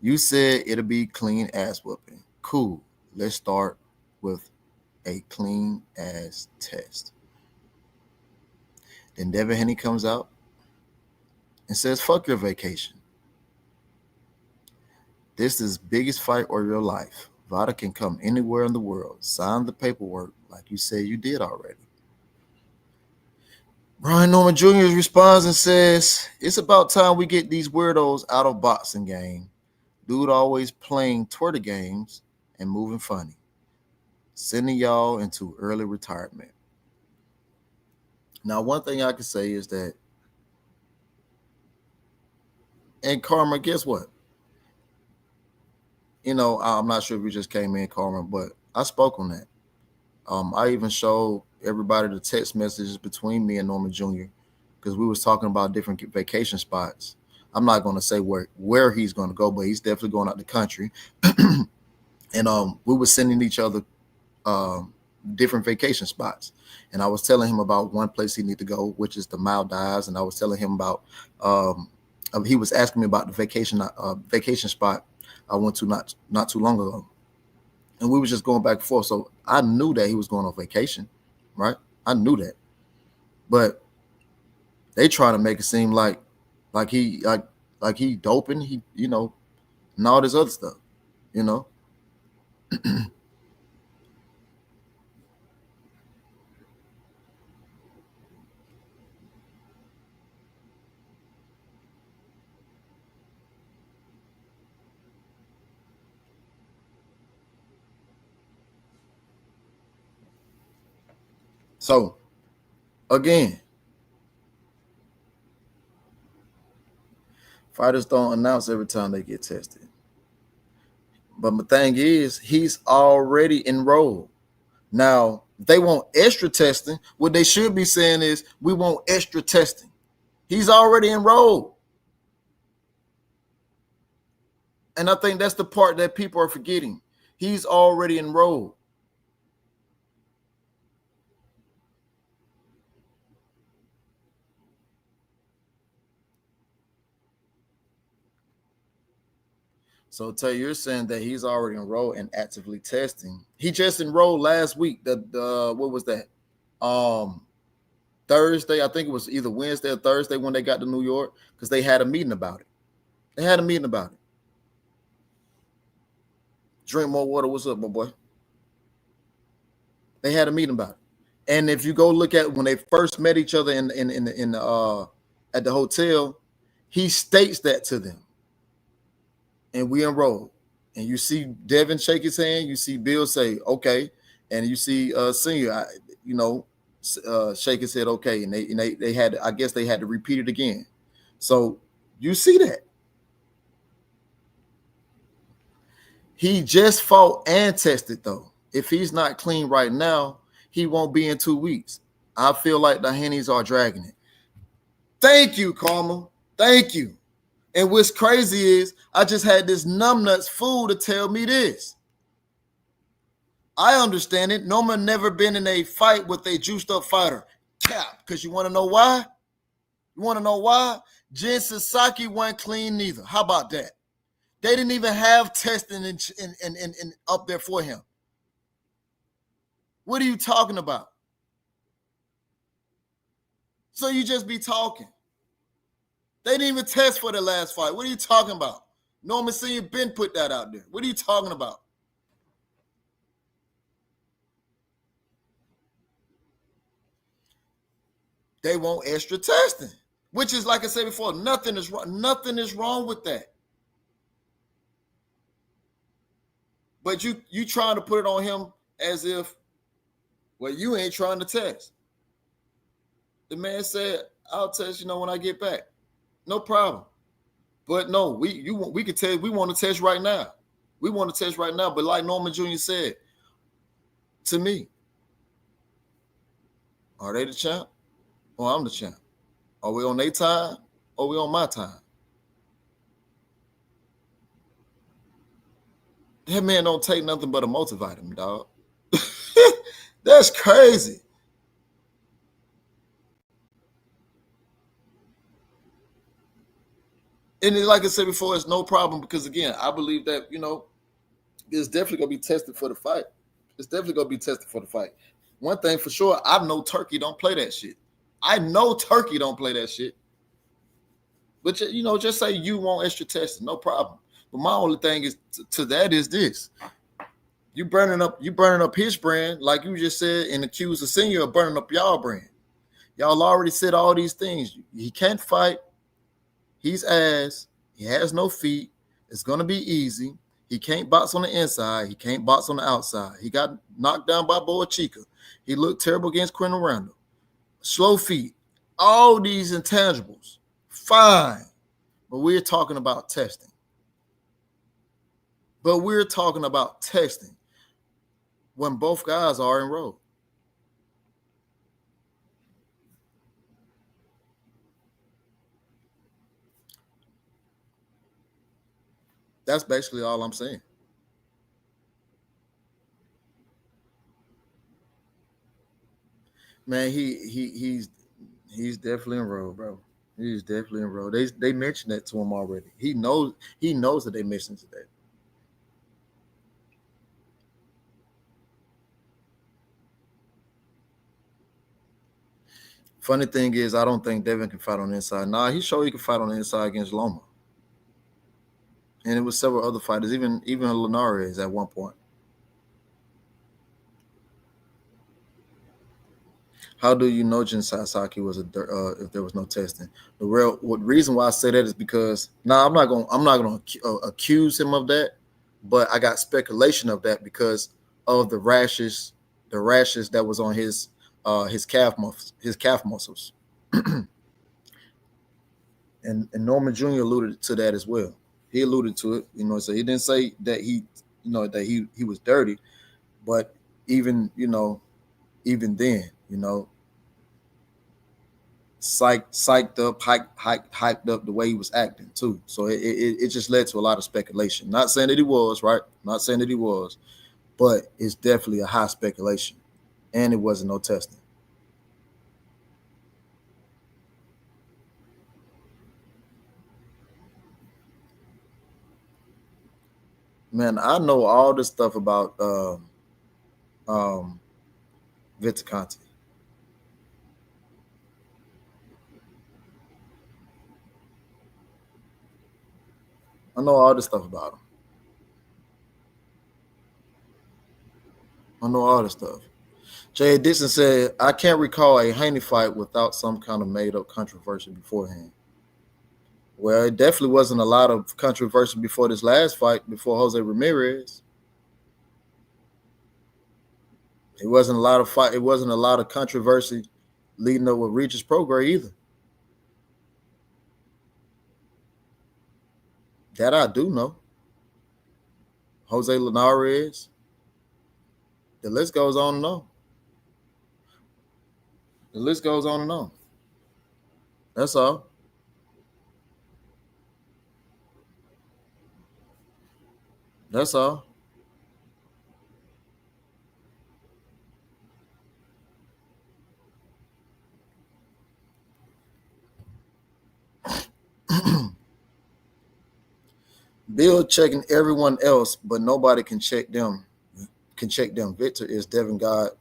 You said it'll be clean ass whooping. Cool. Let's start with a clean ass test. Then Devin Haney comes out and says, fuck your vacation. This is biggest fight of your life. VADA can come anywhere in the world. Sign the paperwork like you said you did already. Brian Norman Jr. responds and says, it's about time we get these weirdos out of boxing game. Dude always playing Twitter games and moving funny. Sending y'all into early retirement. Now, one thing I can say is that, and Karma, guess what? I'm not sure if you just came in, Karma, but I spoke on that. I even showed everybody the text messages between me and Norman Jr. because we was talking about different vacation spots. I'm not going to say where he's going to go, but he's definitely going out the country. And we were sending each other different vacation spots. And I was telling him about one place he need to go, which is the Maldives. And I was telling him about he was asking me about the vacation spot I went to not too long ago. And we were just going back and forth. So I knew that he was going on vacation, right? I knew that. But they trying to make it seem like he doping, and all this other stuff, So again, fighters don't announce every time they get tested. But the thing is, he's already enrolled. Now, they want extra testing. What they should be saying is, we want extra testing. He's already enrolled. And I think that's the part that people are forgetting. He's already enrolled. So, Tay, you're saying that he's already enrolled and actively testing. He just enrolled last week. What was that? Thursday. I think it was either Wednesday or Thursday when they got to New York because they had a meeting about it. Drink more water. What's up, my boy? They had a meeting about it. And if you go look at when they first met each other at the hotel, he states that to them. And we enrolled. And you see Devin shake his hand. You see Bill say, okay. And you see Senior, shake his head, okay. And they had, I guess they had to repeat it again. So you see that. He just fought and tested, though. If he's not clean right now, he won't be in 2 weeks. I feel like the Heneys are dragging it. Thank you, Karma. Thank you. And what's crazy is I just had this numbnuts fool to tell me this. I understand it. Norman never been in a fight with a juiced up fighter. Cap. Because you want to know why? You want to know why? Jin Sasaki wasn't clean neither. How about that? They didn't even have testing in up there for him. What are you talking about? So you just be talking. They didn't even test for the last fight. What are you talking about? Norman Senior Ben put that out there. What are you talking about? They want extra testing, which is, like I said before, nothing is wrong. Nothing is wrong with that. But you trying to put it on him as if, well, you ain't trying to test. The man said, "I'll test, when I get back. No problem." But no, we could test. We want to test right now. We want to test right now. But like Norman Jr. said to me, are they the champ or I'm the champ? Are we on their time or we on my time? That man don't take nothing but a multivitamin, dog. That's crazy. And like I said before, it's no problem because, again, I believe that, it's definitely going to be tested for the fight. It's definitely going to be tested for the fight. One thing for sure, I know Turkey don't play that shit. I know Turkey don't play that shit. But, just say you want extra testing, no problem. But my only thing is to that is this. You burning up his brand, like you just said, and accuse the senior of burning up y'all brand. Y'all already said all these things. He can't fight. He's ass. He has no feet. It's going to be easy. He can't box on the inside. He can't box on the outside. He got knocked down by Boa Chica. He looked terrible against Quentin Randall. Slow feet. All these intangibles. Fine. But we're talking about testing. When both guys are enrolled. That's basically all I'm saying. Man, he's definitely enrolled, bro. He's definitely enrolled. They mentioned that to him already. He knows that they mentioned today. Funny thing is, I don't think Devin can fight on the inside. Nah, he showed he can fight on the inside against Loma. And it was several other fighters, even Linares at one point. How do you know Jin Sasaki was if there was no testing? The reason why I say that is because I'm not gonna accuse him of that, but I got speculation of that because of the rashes that was on his calf muscles. and Norman Jr. alluded to that as well. He alluded to it, so he didn't say that he was dirty, but even then, psyched up, hyped up the way he was acting too. So it just led to a lot of speculation. Not saying that he was, right? Not saying that he was, but it's definitely a high speculation. And it wasn't no testing. Man, I know all this stuff about Vitaconti. I know all this stuff about him. I know all this stuff. Jay Dixon said, I can't recall a Haney fight without some kind of made-up controversy beforehand. Well, it definitely wasn't a lot of controversy before this last fight, before Jose Ramirez. It wasn't a lot of controversy leading up with Regis Prograis either. That I do know. Jose Linares. The list goes on and on. The list goes on and on. That's all. That's all. Bill checking everyone else, but nobody can check them. Victor is Devin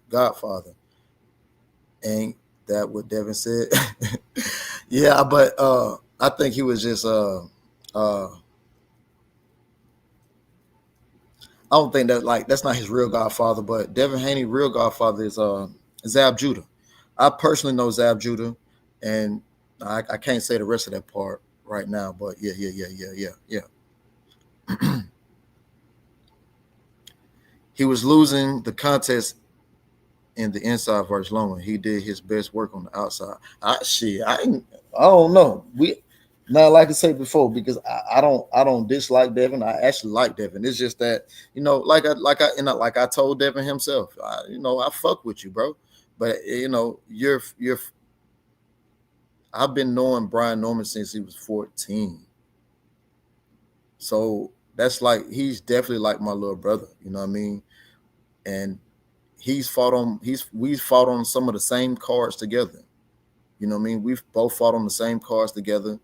Godfather. Ain't that what Devin said? Yeah, but I think he was just I don't think that that's not his real godfather, but Devin Haney real godfather is Zab Judah. I personally know Zab Judah, and I can't say the rest of that part right now, but yeah. He was losing the contest in the inside versus Loma. He did his best work on the outside. I don't know. We now, like I said before, because I don't dislike Devin. I actually like Devin. It's just that, like I told Devin himself, I fuck with you, bro. But you're I've been knowing Brian Norman since he was 14. So that's like he's definitely like my little brother, you know what I mean? And we've fought on some of the same cards together. You know what I mean? We've both fought on the same cards together.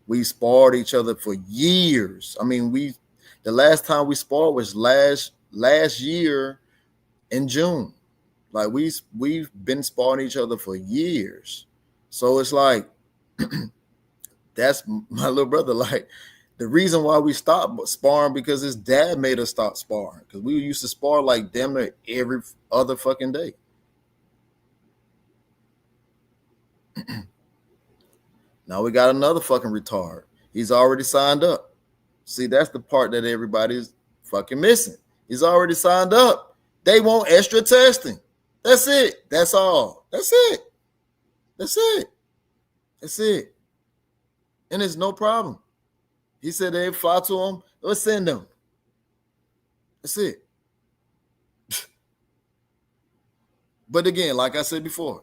We sparred each other for years. I mean, the last time we sparred was last year in June. Like we've been sparring each other for years. So it's like that's my little brother. Like the reason why we stopped sparring because his dad made us stop sparring because we used to spar like damn near every other fucking day. Now we got another fucking retard. He's already signed up. See, that's the part that everybody's fucking missing. He's already signed up. They want extra testing. That's it. That's all. That's it. That's it. That's it. And it's no problem. He said they'd fly to him. Let's send them. That's it. But again, like I said before,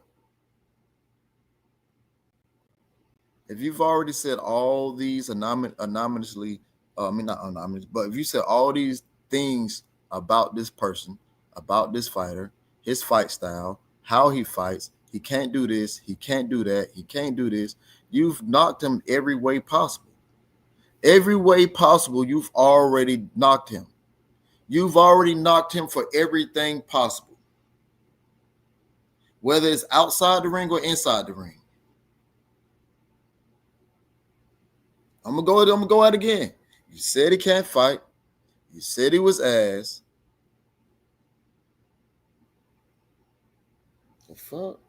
if you've already said all these anonymously, not anonymous, but if you said all these things about this person, about this fighter, his fight style, how he fights, he can't do this, he can't do that, he can't do this, you've knocked him every way possible. Every way possible, you've already knocked him. You've already knocked him for everything possible, whether it's outside the ring or inside the ring. I'm gonna go out again. You said he can't fight. You said he was ass. The fuck?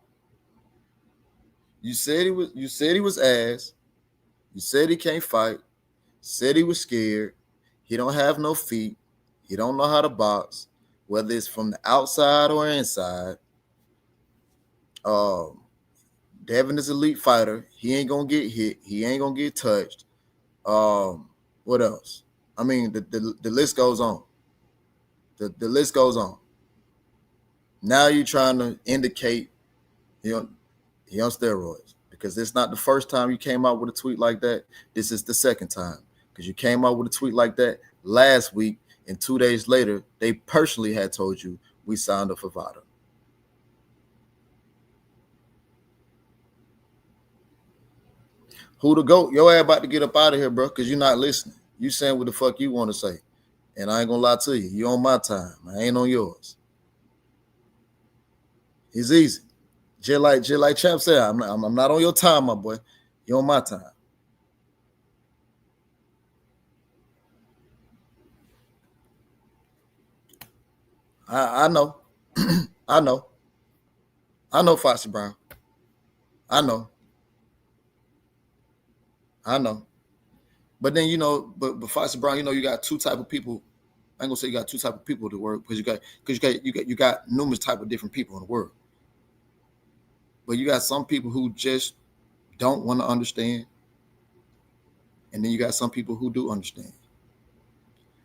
You said he was ass. You said he can't fight. Said he was scared. He don't have no feet. He don't know how to box, whether it's from the outside or inside. Devin is an elite fighter. He ain't gonna get hit. He ain't gonna get touched. What else? I mean, the list goes on. The list goes on. Now you're trying to indicate he on steroids because it's not the first time you came out with a tweet like that. This is the second time because you came out with a tweet like that last week, and 2 days later they personally had told you we signed up for Vada. Who the GOAT? Your ass about to get up out of here, bro, because you're not listening. You saying what the fuck you want to say. And I ain't gonna lie to you. You on my time. I ain't on yours. It's easy. Just like Champ said, I'm not on your time, my boy. You're on my time. I know. I know. I know Foxy Brown. I know. But then but Foxy Brown, you got two type of people. I ain't gonna say you got two type of people to work because you got numerous type of different people in the world. But you got some people who just don't want to understand, and then you got some people who do understand.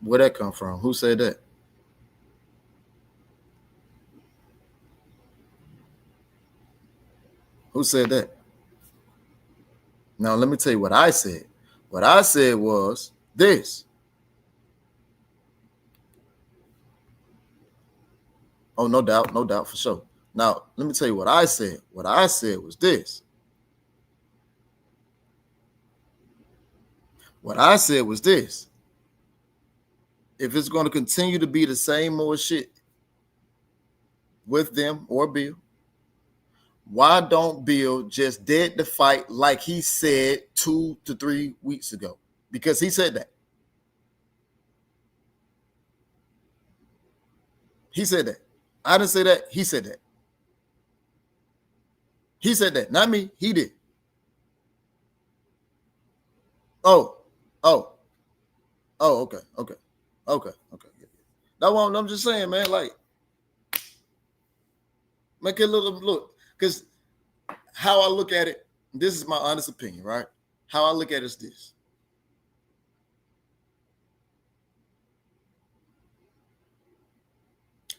Where'd that come from? Who said that? Who said that? Now, let me tell you what I said. What I said was this. Oh, no doubt for sure. Now, let me tell you what I said. What I said was this. What I said was this. If it's going to continue to be the same old shit with them or Bill, why don't Bill just dead the fight like he said 2 to 3 weeks ago? Because he said that. He said that. I didn't say that. He said that. He said that. Not me. He did. Oh, okay. That's what I'm just saying, man. Like, make it a little look. Because how I look at it, this is my honest opinion, right? How I look at it is this.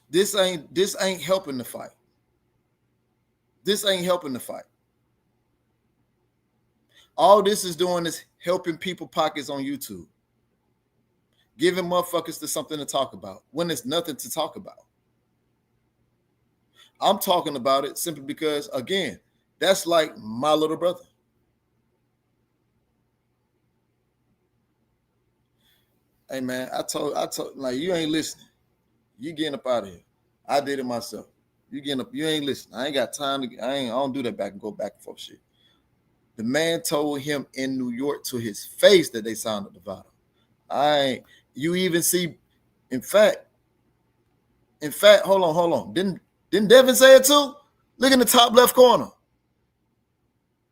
This ain't helping the fight. This ain't helping the fight. All this is doing is helping people pockets on YouTube. Giving motherfuckers to something to talk about when there's nothing to talk about. I'm talking about it simply because, again, that's like my little brother. Hey, man, I told, like, you ain't listening. You getting up out of here. I did it myself. You getting up, you ain't listening. I ain't got time to, I don't do that back and forth shit. The man told him in New York to his face that they signed a divider. You even see, in fact, hold on. Didn't Devin say it too? Look in the top left corner.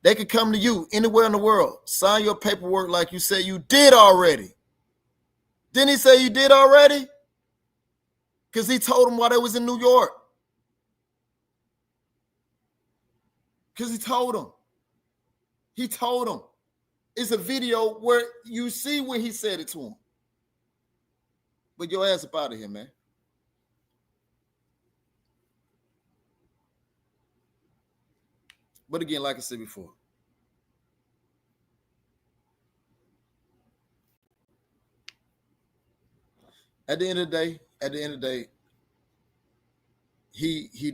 They could come to you anywhere in the world, sign your paperwork like you said you did already. Didn't he say you did already? Because he told them while they was in New York. Because he told them. It's a video where you see when he said it to him. But your ass up out of here, man. But again, like I said before, at the end of the day, he's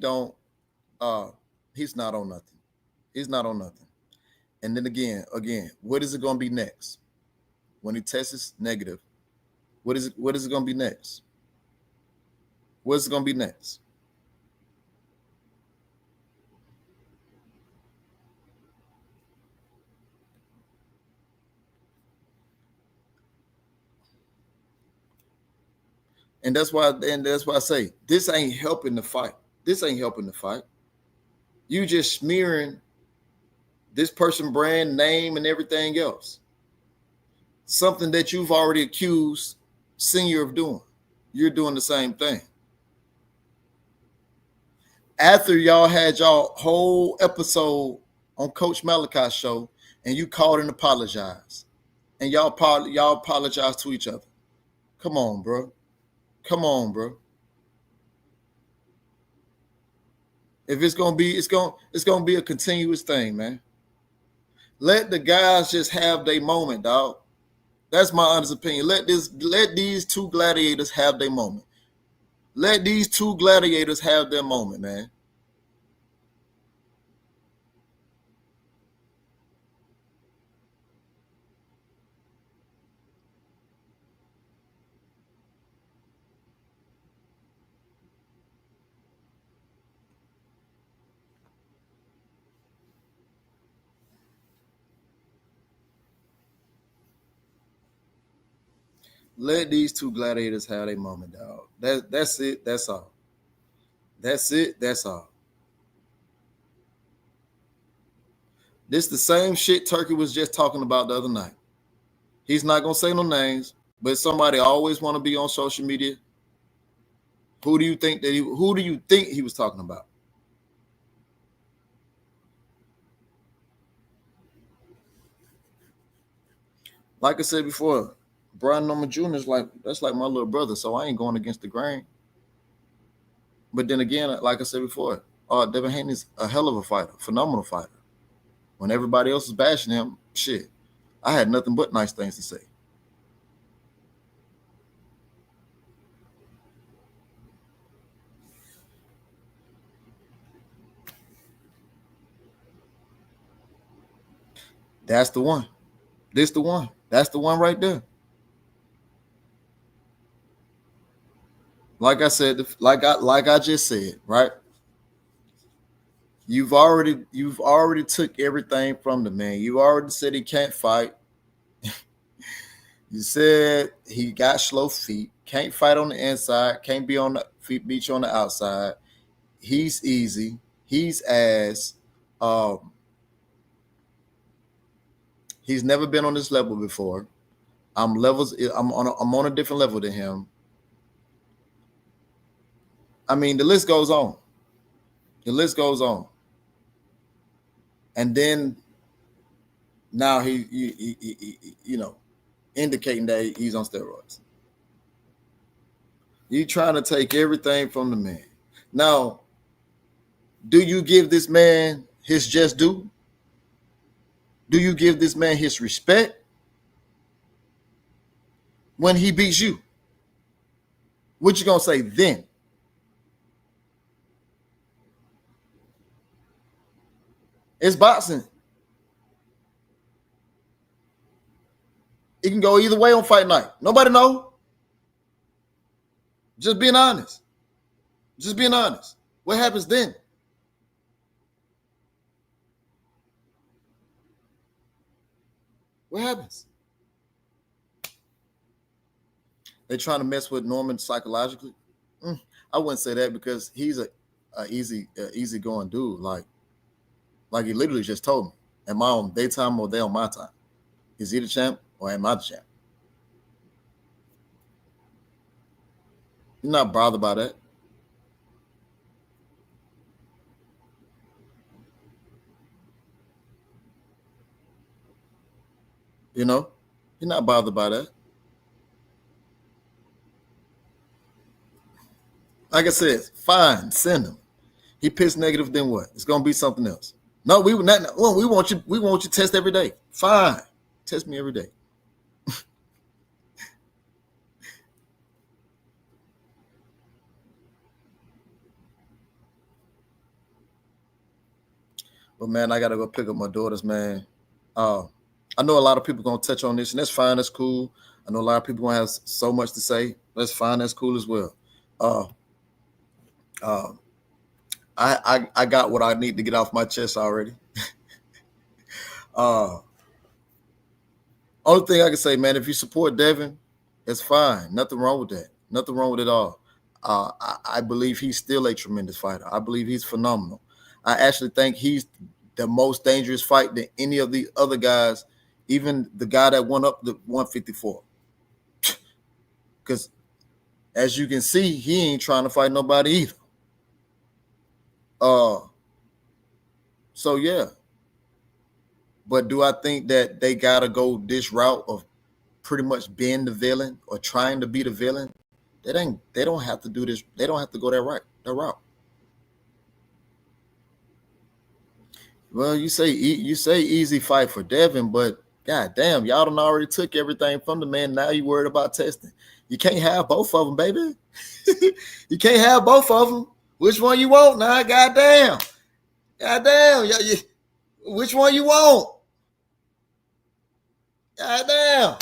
not on nothing. He's not on nothing. And then again, what is it going to be next? When he tests negative, what is it going to be next? What's it going to be next? And that's why I say this ain't helping the fight. You just smearing this person brand name and everything else. Something that you've already accused Senior of doing. You're doing the same thing. After y'all had y'all whole episode on Coach Malachi's show and you called and apologized. And y'all apologize to each other. Come on, bro. If it's gonna be, it's gonna be a continuous thing, man. Let the guys just have their moment, dog. That's my honest opinion. Let these two gladiators have their moment. Let these two gladiators have their moment, man. Let these two gladiators have their moment, dog. That's it. That's all. That's all. This the same shit Turkey was just talking about the other night. He's not gonna say no names, but somebody always want to be on social media. Who do you think he was talking about? Like I said before, Brian Norman Jr. is that's like my little brother, so I ain't going against the grain. But then again, like I said before, Devin Haney's a hell of a fighter, phenomenal fighter. When everybody else was bashing him, shit, I had nothing but nice things to say. That's the one. This the one. That's the one right there. Like I said, like I just said, right? You've already took everything from the man. You already said he can't fight. You said he got slow feet, can't fight on the inside, can't be on the feet, beat you on the outside. He's easy. He's ass. He's never been on this level before. I'm on a different level than him. I mean, the list goes on. The list goes on. And then now he indicating that he's on steroids. You trying to take everything from the man. Now, do you give this man his just due? Do you give this man his respect when he beats you? What you gonna say then? It's boxing. It can go either way on fight night. Nobody know. Just being honest. Just being honest. What happens then? What happens? They trying to mess with Norman psychologically. I wouldn't say that because he's a easy going dude. Like he literally just told me, am I on their time or they on my time? Is he the champ or am I the champ? You're not bothered by that. You know, you're not bothered by that. Like I said, fine, send him. He pissed negative, then what? It's gonna be something else. No, we want you. We want you to test every day. Fine, test me every day. But man, I gotta go pick up my daughters, man. I know a lot of people gonna touch on this, and that's fine. That's cool. I know a lot of people gonna have so much to say. That's fine. That's cool as well. I got what I need to get off my chest already. Only thing I can say, man, if you support Devin, it's fine. Nothing wrong with that. Nothing wrong with it all. I believe he's still a tremendous fighter. I believe he's phenomenal. I actually think he's the most dangerous fight than any of the other guys, even the guy that won up the 154. Because as you can see, he ain't trying to fight nobody either. So yeah. But do I think that they gotta go this route of pretty much being the villain or trying to be the villain? They don't have to do this. They don't have to go that route. Well, you say easy fight for Devin, but god damn, y'all done already took everything from the man. Now you worried about testing. You can't have both of them, baby. You can't have both of them. Which one you want now? Goddamn. Which one you want? Goddamn.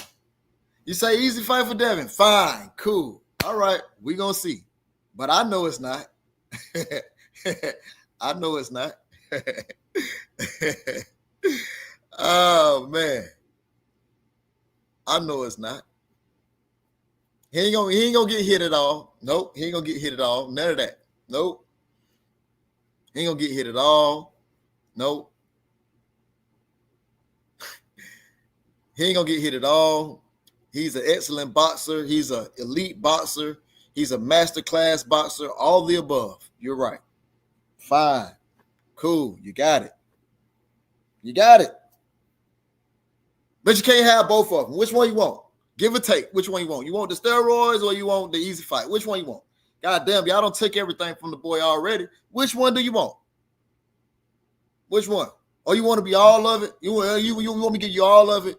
You say easy fight for Devin. Fine, cool. All right, we gonna see. But I know it's not. I know it's not. Oh man. I know it's not. He ain't gonna get hit at all. Nope, he ain't gonna get hit at all. None of that. Nope. He ain't gonna get hit at all. Nope. He ain't gonna get hit at all. He's an excellent boxer. He's an elite boxer. He's a masterclass boxer. All the above. You're right. Fine. Cool. You got it. You got it. But you can't have both of them. Which one you want? Give or take. Which one you want? You want the steroids or you want the easy fight? Which one you want? God damn, y'all don't take everything from the boy already. Which one do you want? Which one? Or you want to be all of it? You want me to give you all of it?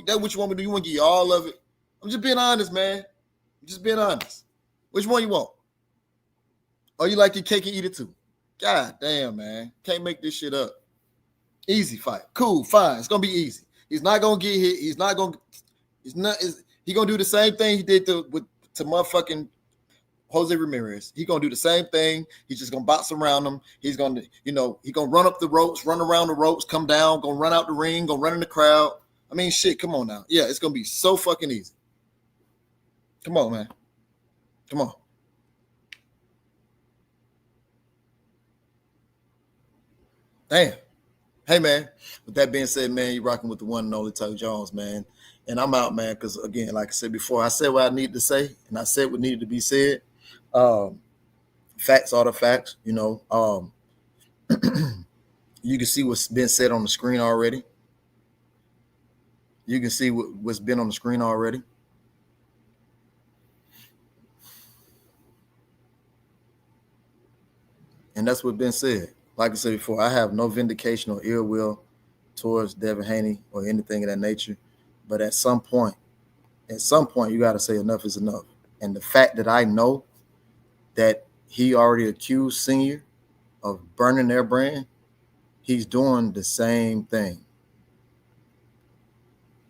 That's what you want me to do? You want to give you all of it? I'm just being honest, man. I'm just being honest. Which one you want? Or you like your cake and eat it too? God damn, man. Can't make this shit up. Easy fight. Cool, fine. It's going to be easy. He's not going to get hit. He's going to do the same thing he did to motherfucking Jose Ramirez. He's going to do the same thing. He's just going to box around him. He's going to, he's going to run up the ropes, run around the ropes, come down, going to run out the ring, going to run in the crowd. I mean, shit, come on now. Yeah, it's going to be so fucking easy. Come on, man. Come on. Damn. Hey, man. With that being said, man, you're rocking with the one and only Tuck Jones, man. And I'm out, man, because, again, like I said before, I said what I needed to say, and I said what needed to be said. Facts are the facts, you know. You can see what's been said on the screen already. You can see what's been on the screen already. And that's what's been said. Like I said before, I have no vindication or ill will towards Devin Haney or anything of that nature. But at some point, you got to say enough is enough. And the fact that I know that he already accused Senior of burning their brand, he's doing the same thing.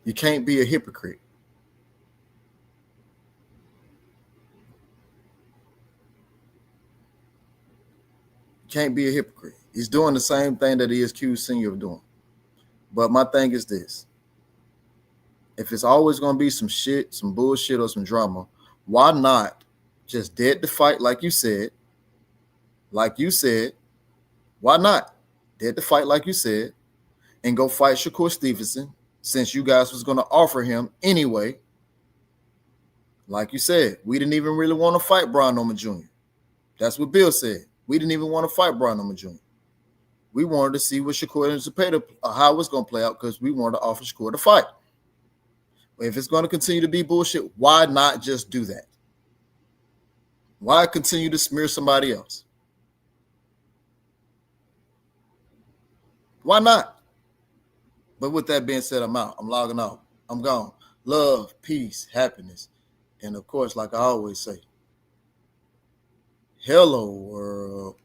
You can't be a hypocrite. You can't be a hypocrite. He's doing the same thing that he accused Senior of doing. But my thing is this. If it's always going to be some shit, some bullshit, or some drama, why not just dead the fight like you said? Like you said. Why not? Dead the fight like you said and go fight Shakur Stevenson since you guys was going to offer him anyway. Like you said, we didn't even really want to fight Brian Norman Jr. That's what Bill said. We didn't even want to fight Brian Norman Jr. We wanted to see what Shakur and Zepeda, how it's going to play out because we wanted to offer Shakur the fight. If it's going to continue to be bullshit, why not just do that? Why continue to smear somebody else? Why not? But with that being said, I'm out. I'm logging off. I'm gone. Love, peace, happiness. And of course, like I always say, hello, world.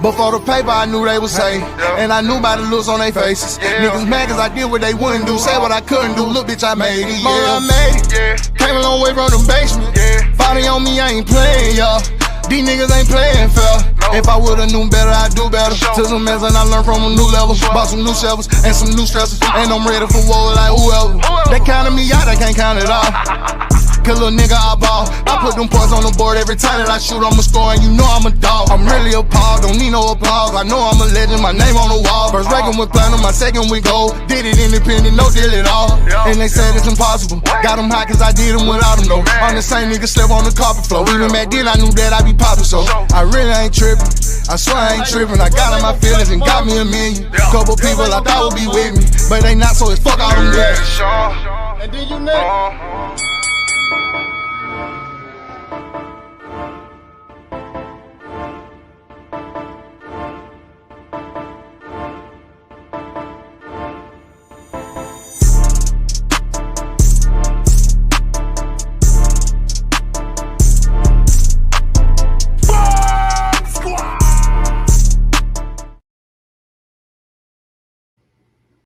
Before the paper, I knew they would say, and I knew by the looks on their faces. Niggas mad cause I did what they wouldn't do, say what I couldn't do. Look, bitch, I made it. I made it. Came a long way from the basement. Finally on me, I ain't playing, y'all. These niggas ain't playing fair. If I would've known better, I'd do better. Took some mess and I learned from a new level. Bought some new shovels and some new stressors, and I'm ready for war like whoever. They counted me out, I can't count it all. Cause little nigga, I ball. I put them points on the board every time that I shoot, I'ma score, and you know I'm a dog. I'm really appalled, don't need no applause. I know I'm a legend, my name on the wall. First record with platinum, my second with gold. Did it independent, no deal at all. And they said it's impossible. Got them high cause I did them without them though. I'm the same nigga slept on the carpet floor. Even back then I knew that I'd be poppin', so I really ain't trippin'. I swear I ain't trippin'. I got in my feelings and got me a million. Couple people I thought would be with me, but they not, so it's fuck all them niggas. And then you next.